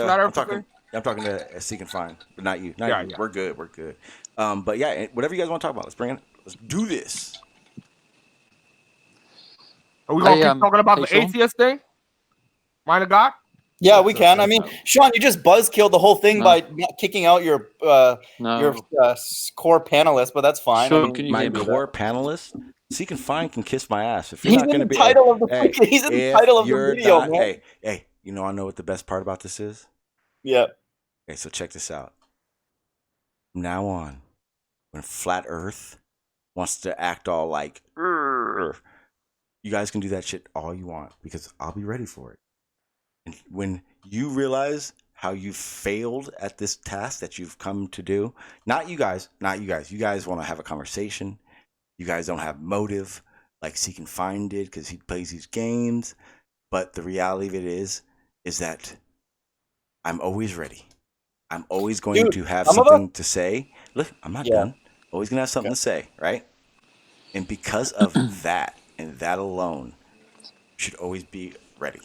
to Seek and Find, but not you. Not you. Yeah. We're good. But yeah, whatever you guys want to talk about, let's bring it. Let's do this. Are we gonna keep talking about the atheist thing? Mind of God? Yeah, we can. I mean, Sean, you just buzzkilled the whole thing by not kicking out your core panelist, but that's fine. Sure, I mean, my core panelist, Seek and Find can kiss my ass. If you're not going to be, he's in the title of the video, man. Hey, I know what the best part about this is? Yeah. Okay, so check this out. From now on, when Flat Earth wants to act all like, you guys can do that shit all you want because I'll be ready for it. And when you realize how you failed at this task that you've come to do, not you guys. You guys want to have a conversation. You guys don't have motive like Seek and Find did because he plays these games. But the reality of it is that I'm always ready. I'm always going to have something to say. Look, I'm not done. Always going to have something to say, right? And because of that and that alone, you should always be ready.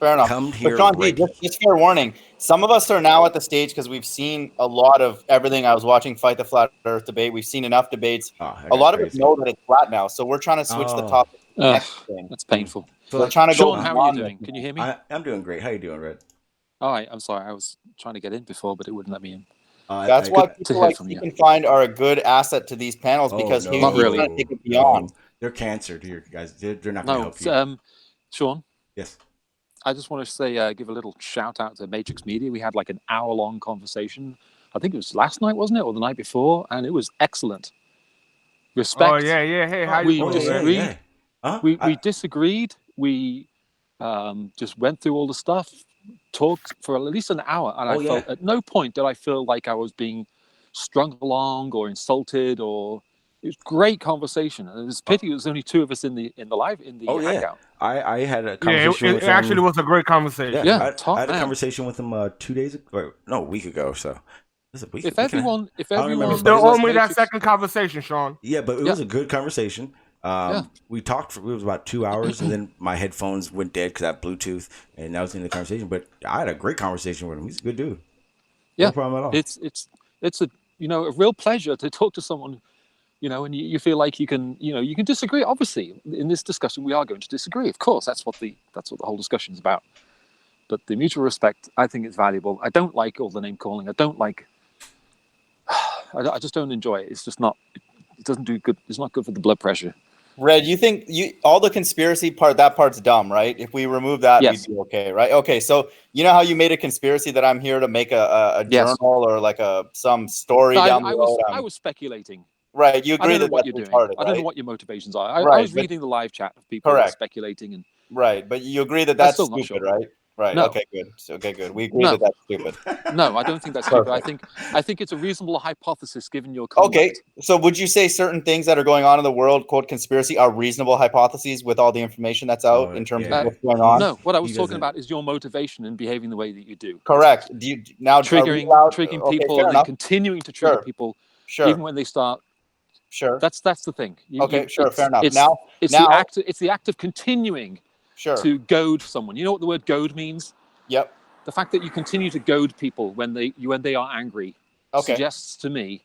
Fair enough. Come here, Sean D, just fair warning. Some of us are now at the stage because we've seen a lot of everything. I was watching Fight the Flat Earth debate. We've seen enough debates. A lot of us know that it's flat now, so we're trying to switch the topic. That's painful. So We're trying to Sean, go. how are you beyond doing? this. Can you hear me? I'm doing great. How you doing, Red? All right, I'm sorry. I was trying to get in before, but it wouldn't let me in. That's why to people hear like from Seek you. and Find are a good asset to these panels Oh, because no, he's Not really. trying to take it beyond. No. They're cancer to your guys. They're not going to No, help you. Sean, Yes. I just want to say, give a little shout out to Matrix Media. We had like an hour-long conversation. I think it was last night, wasn't it, or the night before? And it was excellent. Respect. Oh yeah, yeah. Hey, how you We doing, man? disagreed. Yeah. Huh? We disagreed. We just went through all the stuff, talked for at least an hour, and I felt at no point did I feel like I was being strung along or insulted. Or it was great conversation. And it's pity it was only two of us in the hangout. I had a Yeah, conversation it with actually him. was a great conversation. Yeah, top I had a man. conversation with him 2 days ago. Or, no, a week ago. So this is a week. If everyone, I don't remember, You but still it was owe me that Matrix- second conversation, Sean. Yeah, but it was a good conversation. We talked for it was about 2 hours, and then my headphones went dead because I have Bluetooth, and that was the end of the conversation. But I had a great conversation with him. He's a good dude. Yeah, no problem at all. It's a a real pleasure to talk to someone, and you feel like you can disagree. Obviously, in this discussion, we are going to disagree. Of course, that's what the whole discussion is about. But the mutual respect, I think, is valuable. I don't like all the name calling. I don't like. I just don't enjoy it. It's just not. It doesn't do good. It's not good for the blood pressure. Red, you think all the conspiracy that part's dumb, right? If we remove that, Yes. we'd be okay, right? Okay, so you know how you made a conspiracy that I'm here to make a Yes. journal or like some story down the road? I was speculating. Right, you I agree don't know that what that's you're doing. retarded, I don't know right? what your motivations are. I Right, was but- reading the live chat of people that are Correct. speculating, and Right, but you agree that I'm that's still not stupid, sure. right? Right. No. Okay, good. Okay, good. We agree No. that that's stupid. no, I don't think that's stupid. I think it's a reasonable hypothesis given your conduct. Okay, so would you say certain things that are going on in the world, quote conspiracy, are reasonable hypotheses with all the information that's out in terms of what's going on? No, what I was He talking doesn't- about is your motivation in behaving the way that you do. Correct. Do you now Triggering okay, people fair and then enough. continuing to trigger Sure. people Sure. even when they start. Sure. That's the thing. Okay, sure, fair enough. It's Now- it's the act of continuing Sure. to goad someone. You know what the word goad means? Yep. The fact that you continue to goad people when they are angry Okay. suggests to me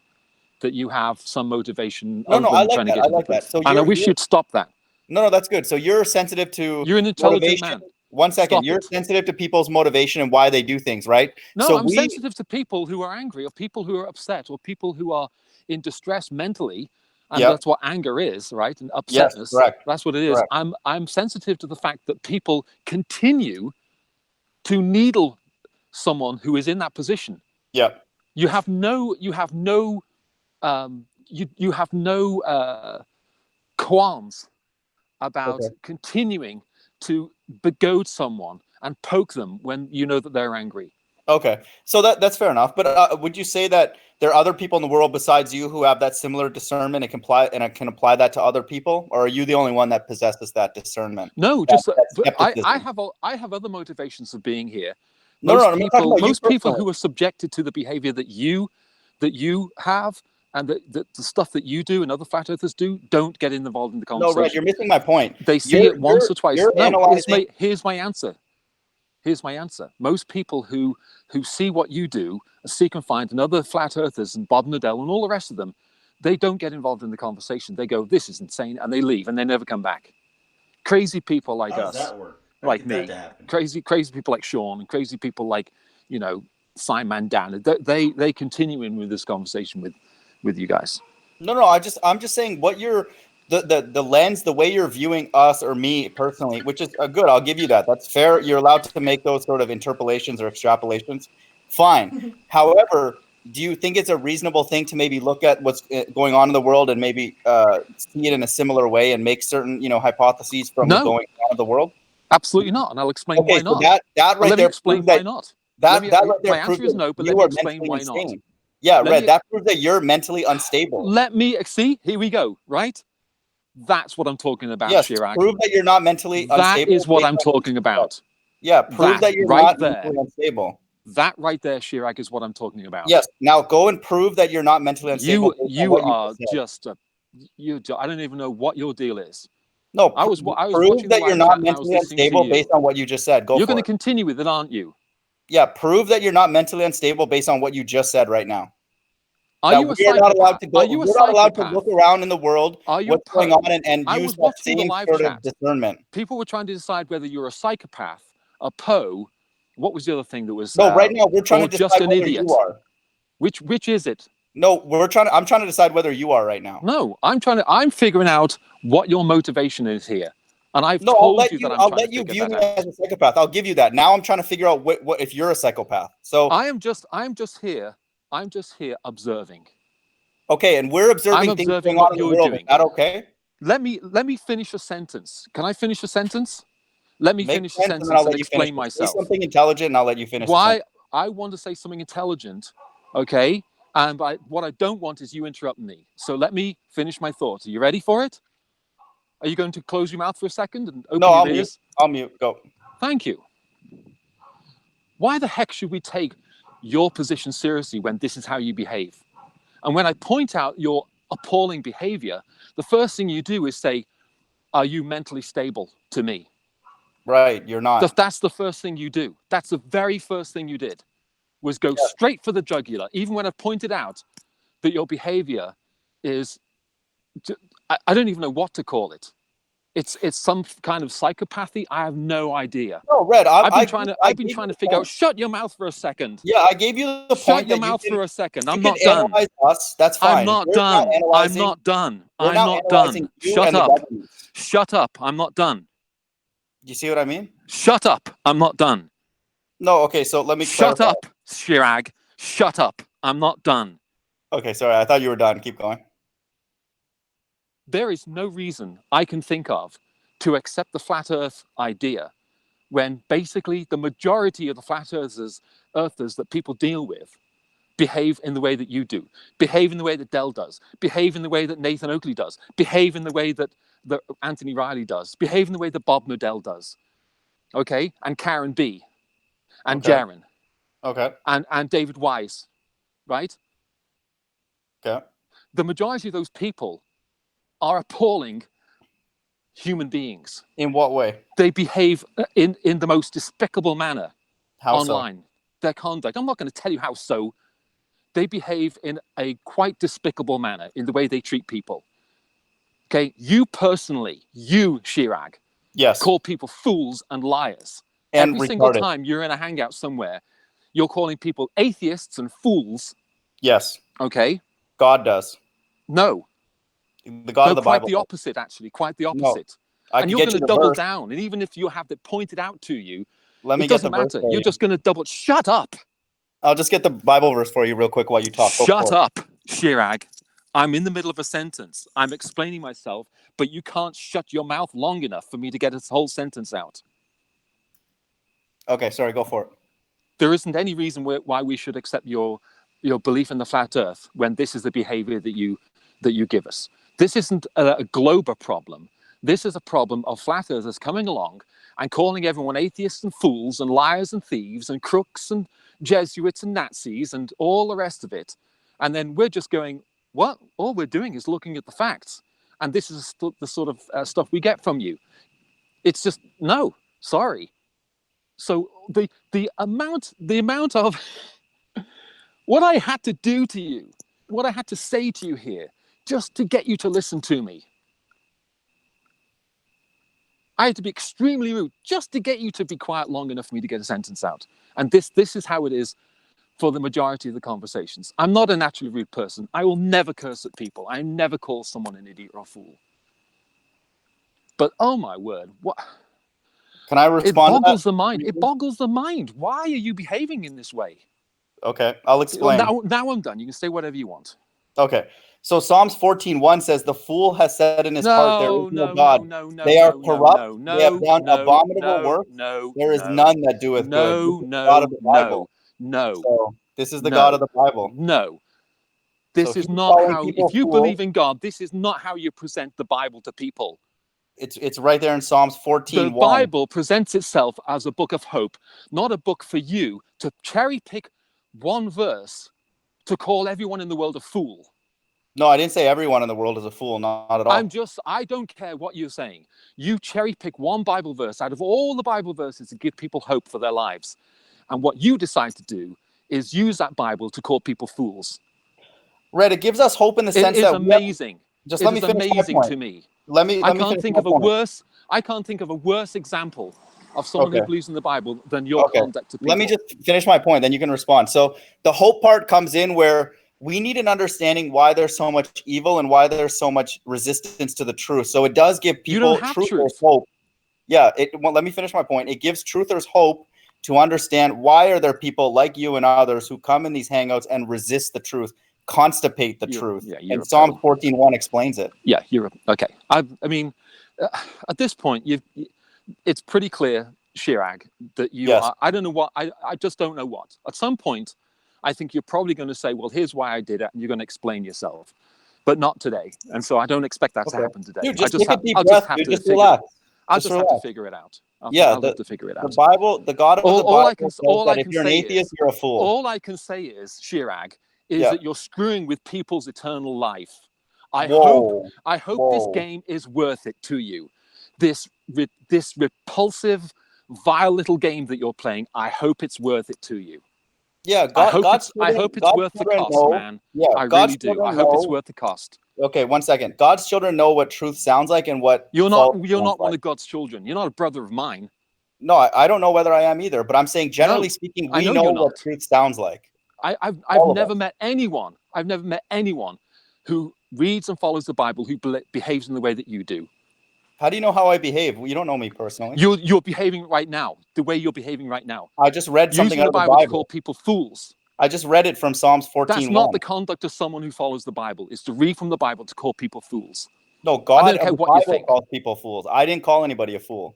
that you have some motivation No, other no, than I like trying to that. get I into like the that. booth. So And I wish you'd stop that. No, that's good. So you're sensitive to You're an intelligent motivation. man. One second. Stop You're it. sensitive to people's motivation and why they do things, right? No, so I'm sensitive to people who are angry, or people who are upset, or people who are in distress mentally, and Yep. that's what anger is, right? And Yes, upsetness. correct. That's what it is. Correct. I'm sensitive to the fact that people continue to needle someone who is in that position. Yep. You have no qualms about Okay. continuing to begoad someone and poke them when you know that they're angry. Okay. So that's fair enough. But would you say that there are other people in the world besides you who have that similar discernment and can apply that to other people? Or are you the only one that possesses that discernment? No, That- just that but skepticism. I have other motivations of being here. No, Most I'm not talking people, about you most people personally. who are subjected to the behavior that you have, and the stuff that you do and other flat earthers do, don't get involved in the No, conversation. right. You're missing my point. They see You're- it once you're- or twice. you're No, analyzing- here's my answer. Here's my answer. Most people who see what you do, Seek and Find, and other flat earthers, and Bob Nadell, and all the rest of them, they don't get involved in the conversation. They go, "This is insane," and they leave, and they never come back. Crazy people like How does us, that work? like me, crazy people like Sean, and crazy people like Simon Dan. They continue in with this conversation with you guys. No. I'm just saying what you're the lens, the way you're viewing us or me personally, which is good. I'll give you that. That's fair. You're allowed to make those sort of interpolations or extrapolations. Fine. However, do you think it's a reasonable thing to maybe look at what's going on in the world and maybe see it in a similar way and make certain hypotheses from No. going on in the world? Absolutely not, and I'll explain why so not. that right Let me there explain proves why that- not. That right there my answer proves is that no, but you let me are explain mentally why not. insane. Yeah, Let Red. me- That proves that you're mentally unstable. Let me see. Here we go. Right, that's what I'm talking about, Yes, Chirac. prove that you're not mentally That unstable. is what based I'm on talking you about. said. Yeah, prove That that you're right not there. mentally unstable. That right there, Chirac, is what I'm talking about. Yes. Now go and prove that you're not mentally unstable. based on You what are just said. I don't even know what your deal is. No. I was prove watching the that you're live not chat and I was mentally listening to unstable you. based on what you just said. Go You're for going to it. continue with it, aren't you? Yeah, prove that you're not mentally unstable based on what you just said right now. Are that you a we're not allowed to psychopath? go. Are you a We're not allowed to psychopath? look around in the world, Are you a what's going perv? on, and I use was that watching the same live sort chat. of discernment. People were trying to decide whether you're a psychopath, a Poe. What was the other thing that was? No, right now we're trying or to just decide an whether idiot. you are. Which is it? No, I'm trying to decide whether you are right now. No, I'm figuring out what your motivation is here, and I've No, told you that I'm I'll trying let to you figure view that me out. as a psychopath. I'll give you that. Now I'm trying to figure out what if you're a psychopath. So I'm just here observing. okay, and we're observing I'm things observing going what on in the you're world. doing. Is that okay? Let me finish a sentence. Can I finish a sentence? Let me Make finish a sense, sentence and then I'll and let you finish. explain Say myself. something intelligent, and I'll let you finish. Why I want to say something intelligent, okay? And what I don't want is you interrupt me. So let me finish my thought. Are you ready for it? Are you going to close your mouth for a second and open No, your I'll ears? mute. I'll mute. Go. Thank you. Why the heck should we take your position seriously when this is how you behave? And when I point out your appalling behavior, the first thing you do is say, "Are you mentally stable?" to me. Right, you're not. That's the first thing you do. That's the very first thing you did, was go straight for the jugular, even when I've pointed out that your behavior is, I don't even know what to call it. It's some kind of psychopathy. I have no idea. No, Red. I've been trying to figure out. Shut your mouth for a second. Yeah, I gave you the Shut point your that mouth you can, for a second. I'm you not can done. analyze us. That's fine. I'm not We're done. I'm analyzing- not done. we're I'm now not analyzing done. you Shut and the up. government. Shut up. I'm not done. You see what I mean? Shut up. I'm not done. No, okay, so let me Shut clarify. up, Chirag. Shut up. I'm not done. Okay, sorry, I thought you were done. Keep going. There is no reason I can think of to accept the flat earth idea when basically the majority of the flat earthers that people deal with behave in the way that you do, behave in the way that Dell does, behave in the way that Nathan Oakley does, behave in the way that Anthony Riley does, behave in the way that Bob Nodell does, okay? And Karen B, and Okay. Jaron, Okay. and David Wise, right? Okay. The majority of those people are appalling human beings. In what way? They behave in the most despicable manner How online. Their conduct, I'm not going to tell you how so. They behave in a quite despicable manner in the way they treat people. Okay, you personally, you, Chirag, Yes. call people fools and liars. And Every single retarded. time you're in a hangout somewhere, you're calling people atheists and fools. Yes. Okay? God does. No. The God of the quite Bible. the opposite, actually. Quite the opposite. I And can you're get going you to the double verse. down. And even if you have it pointed out to you, Let me it get the doesn't verse matter. for You're you. just going to double. Shut up. I'll just get the Bible verse for you real quick while you talk. Go Shut for it. up, Chirag. I'm in the middle of a sentence. I'm explaining myself, but you can't shut your mouth long enough for me to get this whole sentence out. Okay, sorry, go for it. There isn't any reason why we should accept your belief in the flat earth when this is the behavior that you give us. This isn't a global problem. This is a problem of flat earthers coming along and calling everyone atheists and fools and liars and thieves and crooks and Jesuits and Nazis and all the rest of it. And then we're just going, what? All we're doing is looking at the facts. And this is the sort of stuff we get from you. It's just, no, sorry. So the amount of what I had to do to you, what I had to say to you here, just to get you to listen to me. I had to be extremely rude just to get you to be quiet long enough for me to get a sentence out. And this is how it is for the majority of the conversations. I'm not a naturally rude person. I will never curse at people. I never call someone an idiot or a fool. But oh my word, what? Can I respond? It boggles the mind. It boggles the mind. Why are you behaving in this way? Okay, I'll explain. Now I'm done. You can say whatever you want. Okay, so Psalms 14:1 says, "The fool has said in his heart, there is no God. No, They are corrupt. They have done abominable work. There is none that doeth good." This is the God of the Bible. No. So this is the God of the Bible. No. This So is he's not calling how, people if you fools. believe in God, this is not how you present the Bible to people. It's right there in Psalms 14:1. The Bible presents itself as a book of hope, not a book for you to cherry pick one verse to call everyone in the world a fool. No, I didn't say everyone in the world is a fool. Not at all. I don't care what you're saying. You cherry pick one Bible verse out of all the Bible verses to give people hope for their lives. And what you decide to do is use that Bible to call people fools. Red, it gives us hope in the It sense is that amazing. just It let me is finish my amazing point. to me. Let me I finish can't think my of a point. worse. I can't think of a worse example of someone Okay. who believes in the Bible than your Okay. conduct to people. Let me just finish my point, then you can respond. So the hope part comes in where we need an understanding why there's so much evil and why there's so much resistance to the truth. So it does give You don't people have truthers truth. hope. Yeah, well, let me finish my point. It gives truthers hope to understand why are there people like you and others who come in these hangouts and resist the truth, constipate the truth. you're And Psalm 14:1 explains it. Yeah, you're okay. I mean, at this point, it's pretty clear, Chirag, that you Yes. are. I don't know what. I just don't know what. At some point, I think you're probably going to say, "Well, here's why I did it," and you're going to explain yourself, but not today. And so I don't expect that to happen today. Dude, just I take a deep I'll breath, just have dude. to Just figure. relax. I'll Just just have to relax. figure it out. I'll have to figure it The out. Bible, the God of the All I Bible can says all that I if can you're an say atheist, is you're a fool. all I can say is, Chirag, is Yeah. that you're screwing with people's eternal life. I Whoa. hope this game is worth it to you. This repulsive, vile little game that you're playing. I hope it's worth it to you. Yeah, I hope it's God's worth the children cost, know. man. Yeah, I God's really do. children I hope it's know. worth the cost. Okay, 1 second. God's children know what truth sounds like and what You're false not sounds one like. of God's children. You're not a brother of mine. No, I don't know whether I am either, but I'm saying generally No, speaking, I we know know you're what not. truth sounds like. I've All of never us. met anyone. I've never met anyone who reads and follows the Bible who behaves in the way that you do. How do you know how I behave? Well, you don't know me personally. You're behaving right now, the way you're behaving right now. I just read something Using out the of the Bible to Bible. call people fools. I just read it from Psalms 14:1. That's not the conduct of someone who follows the Bible. Is to read from the Bible to call people fools. No, God I of don't care the what you Bible think. calls people fools. I didn't call anybody a fool.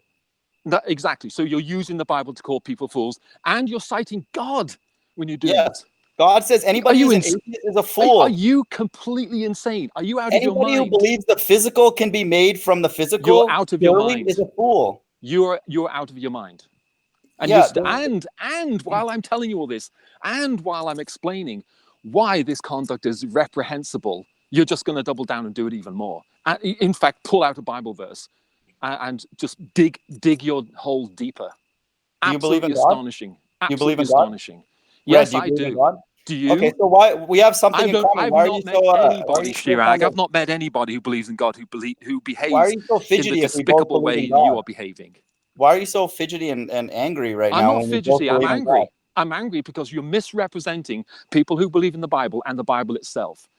Exactly. So you're using the Bible to call people fools, and you're citing God when you're doing Yes. it. God says anybody you who's an ins- atheist is a fool. Are you completely insane? Are you out of your Anybody who mind? believes the physical can be made from the physical You're out of your purely mind. is a fool. You're out of your mind. And Yeah, and while I'm telling you all this, and while I'm explaining why this conduct is reprehensible, you're just going to double down and do it even more. And in fact, pull out a Bible verse and just dig your hole deeper. Do you believe in Absolutely God? astonishing. You believe Absolutely in God? astonishing. Red, Yes, do you I believe in do. God? Do you? Okay, so why we have something in common? I've Why are you not met so anybody, Chirag. kind of, I've not met anybody who believes in God who why are behaves you so in the fidgety if we both despicable believe way in that you God? are behaving. Why are you so fidgety and angry right I'm now not when we both fidgety. I'm believe in angry. God? I'm angry because you're misrepresenting people who believe in the Bible and the Bible itself.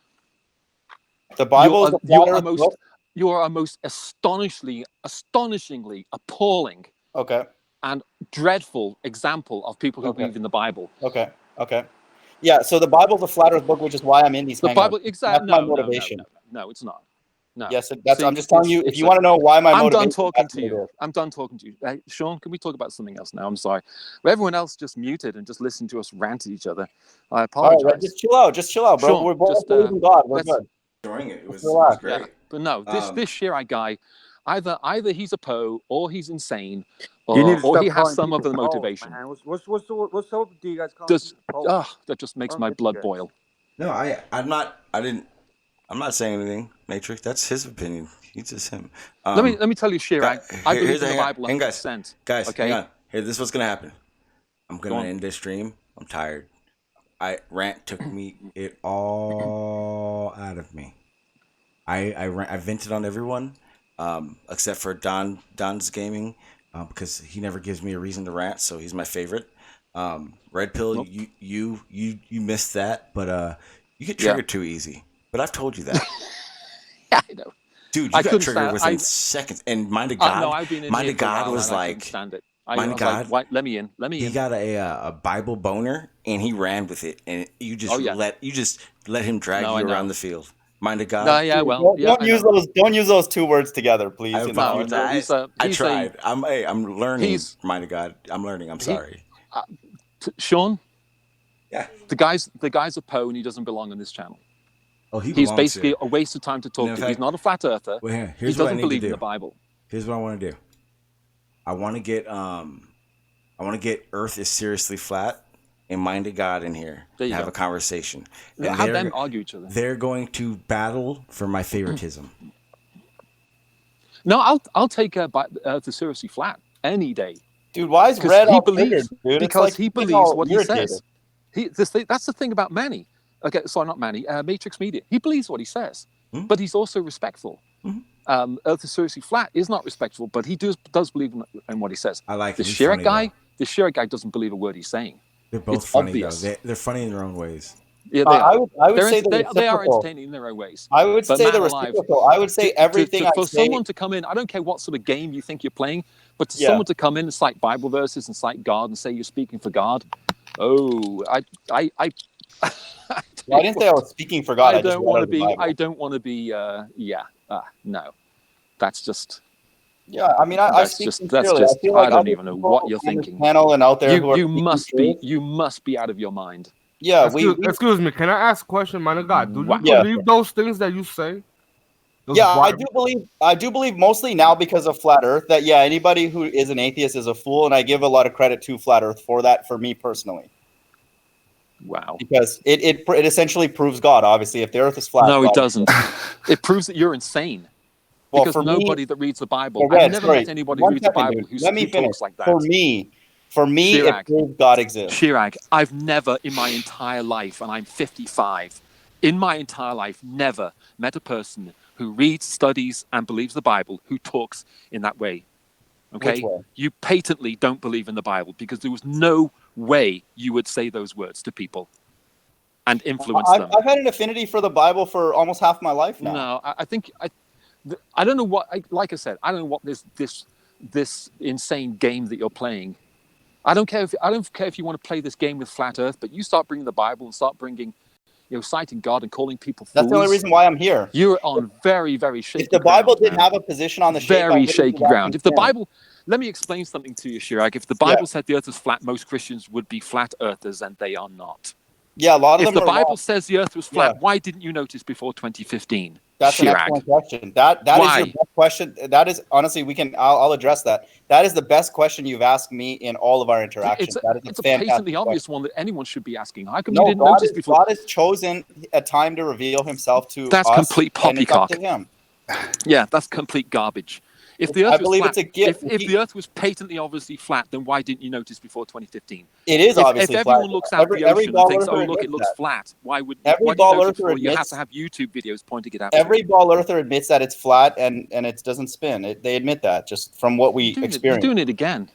The Bible is the flat earth book. You are a most astonishingly appalling Okay. and dreadful example of people who believe in the Bible. Okay. Yeah, so the Bible's a flat earth book, which is why I'm in these The hangouts. Bible, exactly. That's my motivation. No, it's not. No. Yes, See, I'm just telling you, if you want to know why my I'm motivation. done talking to you. I'm done talking to you. Hey, Sean, can we talk about something else now? I'm sorry. Everyone else just muted and just listened to us rant at each other. I apologize. All right, just chill out, bro. Sean, We're both just, believing God. We're good. Enjoying it. It was great. Yeah, but no, this Shirai guy, either he's a Poe or he's insane, or, You need to or he stop has calling some other people Poles, motivation. man. What's up with you guys calling people Poles? That just makes What's my with blood you guys? boil. No, I'm not saying anything, Matrix. That's his opinion. He's just him. Let me tell you, Chirag. I believe in the Bible 100%. Guys, okay? hang on. Here, this is what's gonna happen. I'm gonna end this stream. I'm tired. Rant took me it all out of me. I vented on everyone, except for Don's gaming, because he never gives me a reason to rant, so he's my favorite. Red Pill, nope. you missed that, but you get triggered too easy. But I've told you that. Yeah, I know. Dude, you got triggered within seconds. And Mind of God, no, I've been in Mind of God was like, stand it. Mind of God, like, let me in. He got a Bible boner and he ran with it, and you just let him drag you around the field. Mind of God. No, yeah, well, don't use those two words together, please. I tried. I'm learning. Mind of God, I'm learning. I'm sorry. Sean. Yeah. The guy's a Poe and he doesn't belong on this channel. Oh, he's basically a waste of time to talk to. He's not a flat earther. Well, he doesn't believe in the Bible. Here's what I want to do. I want to get Earth is seriously flat and Mind of God in here and have a conversation. And have them argue each other. They're going to battle for my favoritism. No, I'll take Earth is seriously flat any day. Dude, why is Red all triggered, dude? Because he believes what he says. That's the thing about Manny. Okay, sorry, not Manny. Matrix Media. He believes what he says, but he's also respectful. Earth is seriously flat is not respectful, but he does believe in what he says. I like the him. He's Chirac funny, guy. though. The Chirac guy doesn't believe a word he's saying. They're both It's funny obvious. though. They're funny in their own ways. Yeah, they are. I would say they are entertaining in their own ways. I would But say the man alive, reciprocal. I would say everything for I say. someone to come in, I don't care what sort of game you think you're playing, but to Yeah. someone to come in and cite Bible verses and cite God and say you're speaking for God, I Well, I didn't say I was speaking for God. I I just don't read want out to of the be. Bible. I don't want to be. No, that's just. Yeah, I mean, I That's speak just. sincerely. That's just. I feel like I don't other even know people what you're in this thinking. panel and out there who are You speaking must be. truth. You must be out of your mind. Yeah, excuse me. Can I ask a question, man of God? Do you Yeah. believe those things that you say? Those Yeah, I Bible- do believe mostly now because of flat Earth that anybody who is an atheist is a fool, and I give a lot of credit to flat Earth for that. For me personally, Wow. because it essentially proves God. Obviously, if the Earth is flat, No, it God- doesn't. It proves that you're insane. Well, Because for me- nobody that reads the Bible, Well, Red, I've never sorry, met anybody who one reads the second, Bible dude. who Let me finish. talks like that. For me, Chirac. it proves God exists. Chirac, I've never in my entire life, and I'm 55, in my entire life, never met a person who reads, studies, and believes the Bible who talks in that way. Okay? Which way? You patently don't believe in the Bible because there was no way you would say those words to people and influence them. I've had an affinity for the Bible for almost half my life now. No, I think I don't know what. Like I said, I don't know what this insane game that you're playing. I don't care if you want to play this game with flat Earth, but you start bringing the Bible and start bringing, citing God and calling people fools. That's the only reason why I'm here. You're on very, very shaky. If the Bible ground, didn't man. have a position on the shape, I very wouldn't be shaky that ground. If the concerned. Bible, let me explain something to you, Chirac. If the Bible said the Earth is flat, most Christians would be flat earthers, and they are not. Yeah, a lot of If them the are Bible wrong. says the Earth was flat, why didn't you notice before 2015? That's an Chirac. excellent question. That is Why? your best question. That is honestly, I'll address that. That is the best question you've asked me in all of our interactions. It's a patently obvious one that anyone should be asking. How come you No, didn't God notice is, before? God has chosen a time to reveal Himself to That's us. complete and it's up poppycock. to Him. Yeah, that's complete garbage. If the Earth I was believe flat, it's a gift. if the Earth was patently obviously flat, then why didn't you notice before 2015? It is obviously if flat. everyone looks out the ocean and thinks, "Oh, look, it looks flat," why did you notice before? You have to have YouTube videos pointing it out. Every ball earther admits that it's flat and it doesn't spin. They admit that just from what we experience. You're doing it again.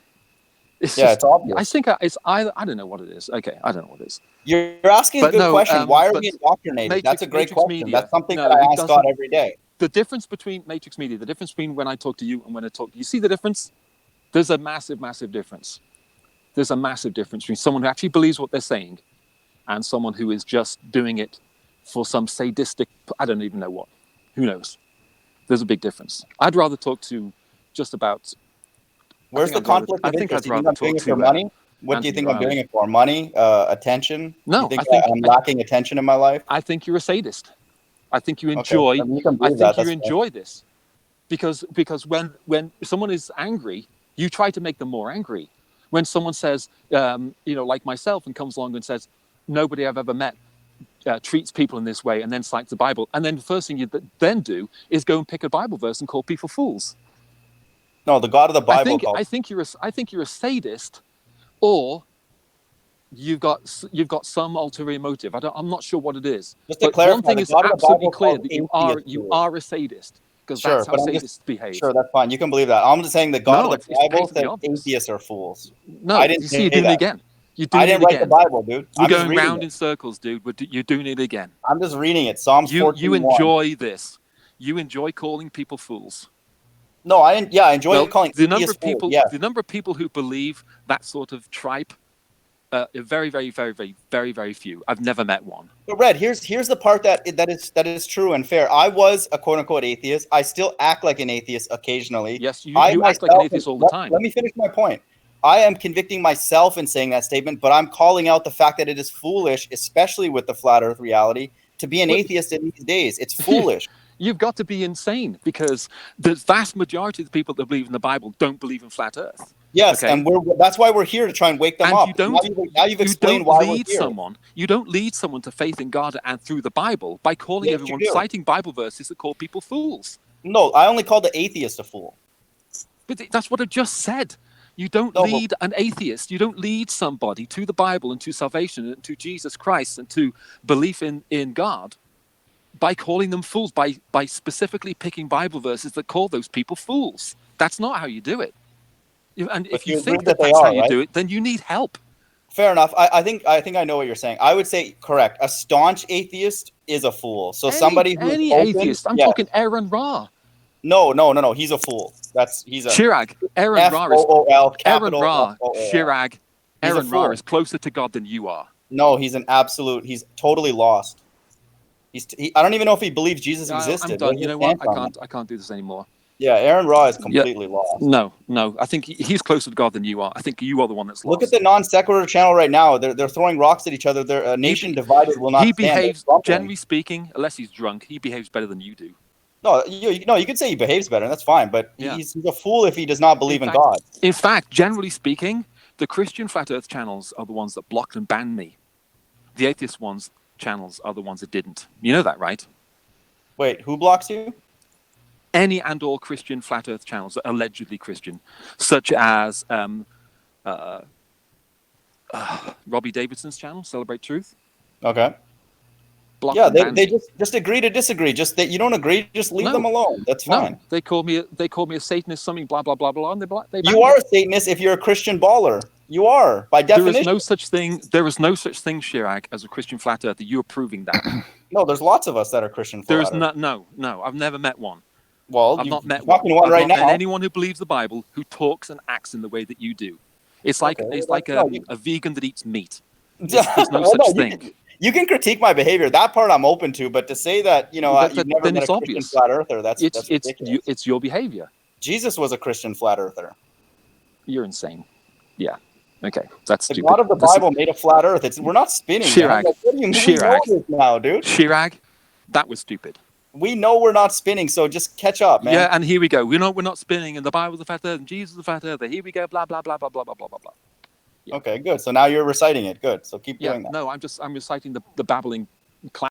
It's obvious. I think it's either. I don't know what it is. Okay, I don't know what it is. You're asking a good question. Why are we indoctrinated? That's a great question. Media, That's something that I ask God every day. The difference between Matrix Media, the difference between when I talk to you and when I talk, you see the difference? There's a massive, massive difference. There's a massive difference between someone who actually believes what they're saying and someone who is just doing it for some sadistic, I don't even know what. Who knows? There's a big difference. I'd rather talk to just about... Where's the conflict of interest? Do you think I'm doing it for money? What do you think I'm doing it for? Money? Attention? No, I think I'm lacking attention in my life? I think you're a sadist. I think you enjoy. Okay. You enjoy this, because when someone is angry, you try to make them more angry. When someone says, like myself, and comes along and says, "Nobody I've ever met treats people in this way," and then cites the Bible, and then the first thing you then do is go and pick a Bible verse and call people fools. No, the God of the Bible. I think you're a sadist, or you've got some ulterior motive. I'm not sure what it is. Just to but clarify, one thing is absolutely clear that you are a sadist, because that's how sadists behave. Sure, that's fine. You can believe that. I'm just saying the God of the Bible said atheists are fools. No, I didn't you're doing it again. I didn't write the Bible, dude. You're going round in circles, dude. You're doing it again. I'm just reading it. Psalms 14:1. You enjoy this. You enjoy calling people fools. No, I enjoy calling the number of people. Yeah. The number of people who believe that sort of tripe. Very, very, very, very, very, very few. I've never met one. But Red, here's the part that is true and fair. I was a quote unquote atheist. I still act like an atheist occasionally. Yes, you act like an atheist all the time. Let me finish my point. I am convicting myself in saying that statement, but I'm calling out the fact that it is foolish, especially with the flat Earth reality, to be an atheist in these days. It's foolish. You've got to be insane, because the vast majority of the people that believe in the Bible don't believe in flat Earth. Yes, okay? And that's why we're here, to try and wake them up. Now you've explained why we're here. You don't lead someone to faith in God and through the Bible by calling everyone, citing Bible verses that call people fools. No, I only called the atheist a fool. But that's what I just said. You don't lead an atheist. You don't lead somebody to the Bible and to salvation and to Jesus Christ and to belief in God by calling them fools, by specifically picking Bible verses that call those people fools. That's not how you do it. And if you think that's how you do it, then you need help. Fair enough. I think I know what you're saying. I would say correct. A staunch atheist is a fool. So somebody who's any open, atheist. I'm talking Aaron Ra. No. He's a fool. He's a Chirag. Aaron Ra is closer to God than you are. No, he's an absolute. He's totally lost. I don't even know if he believes Jesus existed. I'm done. You know what? I can't do this anymore. Yeah, Aaron Ra is completely lost. No. I think he's closer to God than you are. I think you are the one that's lost. Look at the non sequitur channel right now. They're throwing rocks at each other. They're a nation divided will not. He behaves, generally speaking, unless he's drunk, he behaves better than you do. No, you could say he behaves better, and that's fine. But he's a fool if he does not believe in God. In fact, generally speaking, the Christian Flat Earth channels are the ones that blocked and banned me. The atheist channels are the ones that didn't. You know that, right? Wait, who blocks you? Any and all Christian Flat Earth channels that are allegedly Christian, such as Robbie Davidson's channel, Celebrate Truth. Okay. They just agree to disagree. Just that you don't agree, just leave them alone. That's fine. No, they call me a Satanist, something blah blah blah blah, and they you are a Satanist if you're a Christian baller. You are, by definition. There is no such thing, Chirag, as a Christian Flat Earther. You are proving that. No, there's lots of us that are Christian Flat Earthers. There is no. I've never met one. Well, I've not met one right now. And anyone who believes the Bible, who talks and acts in the way that you do, it's like a vegan that eats meat. There's no such thing. You can critique my behavior. That part I'm open to, but to say that you've never met a Christian Flat Earther, that's ridiculous. It's your behavior. Jesus was a Christian Flat Earther. You're insane. Yeah. Okay, that's stupid. The God of the Bible made a flat Earth. We're not spinning. Chirag. Now, dude. Chirag, that was stupid. We know we're not spinning, so just catch up, man. Yeah, and here we go. We're not spinning, and the Bible's a flat Earth, and Jesus is a flat Earther. Here we go. Blah blah blah blah blah blah blah blah. Yeah. Okay, good. So now you're reciting it. Good. So keep doing that. No, I'm reciting the babbling class.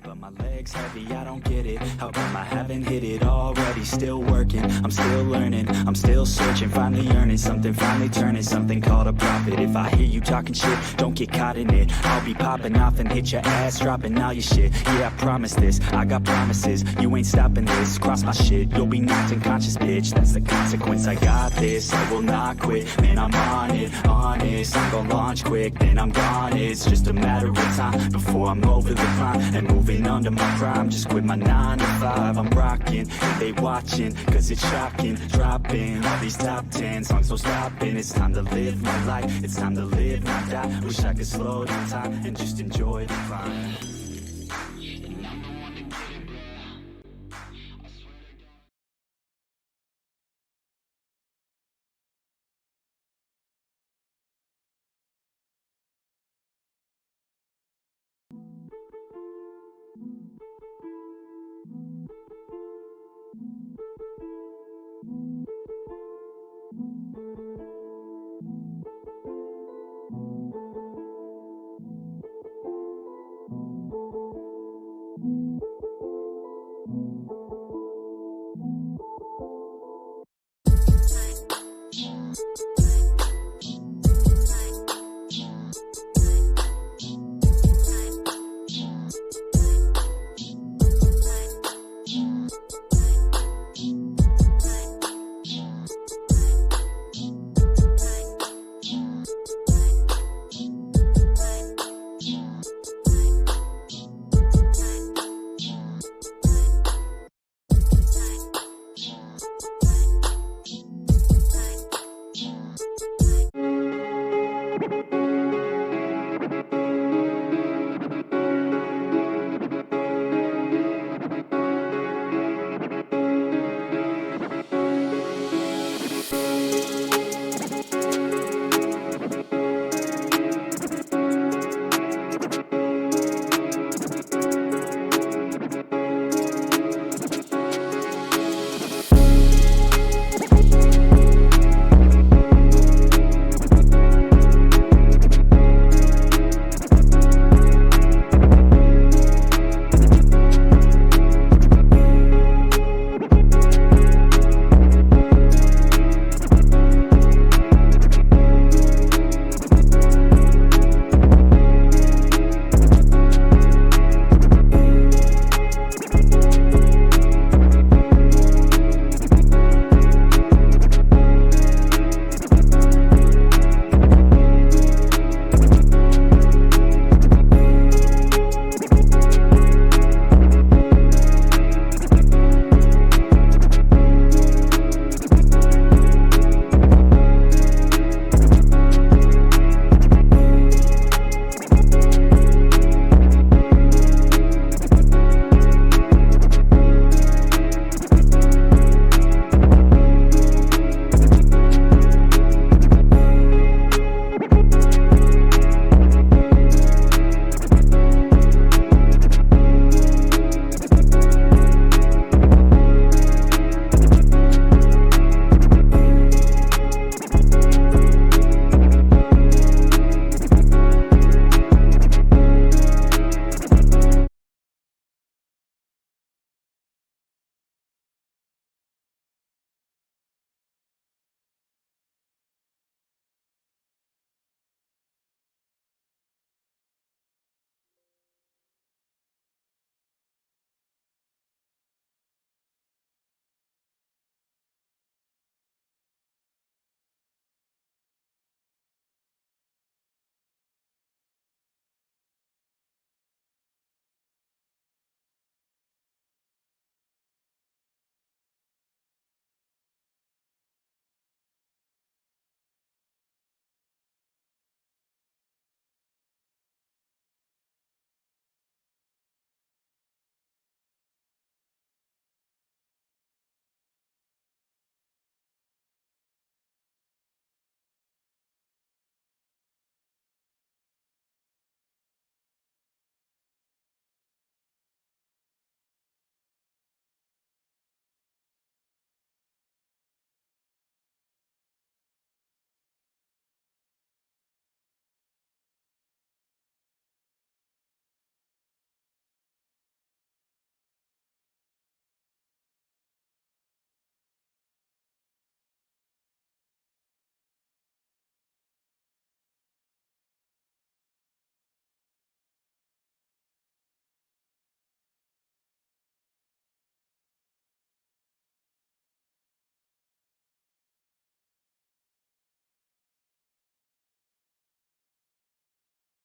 But my legs heavy, I don't get it. How come I haven't hit it already? Still working, I'm still learning, I'm still searching, finally earning something, finally turning something called a profit. If I hear you talking shit, don't get caught in it. I'll be popping off and hit your ass, dropping all your shit. Yeah, I promise this, I got promises. You ain't stopping this, cross my shit, you'll be knocked unconscious, bitch. That's the consequence, I got this, I will not quit. Man, I'm on it, honest, I'm gonna launch quick, then I'm gone. It's just a matter of time before I'm over the climb and moving under my crime, just quit my 9 to 5. I'm rocking, and they watching, cause it's shocking. Dropping all these top 10 songs, so stopping. It's time to live my life, it's time to live, not die. Wish I could slow down time and just enjoy the climb.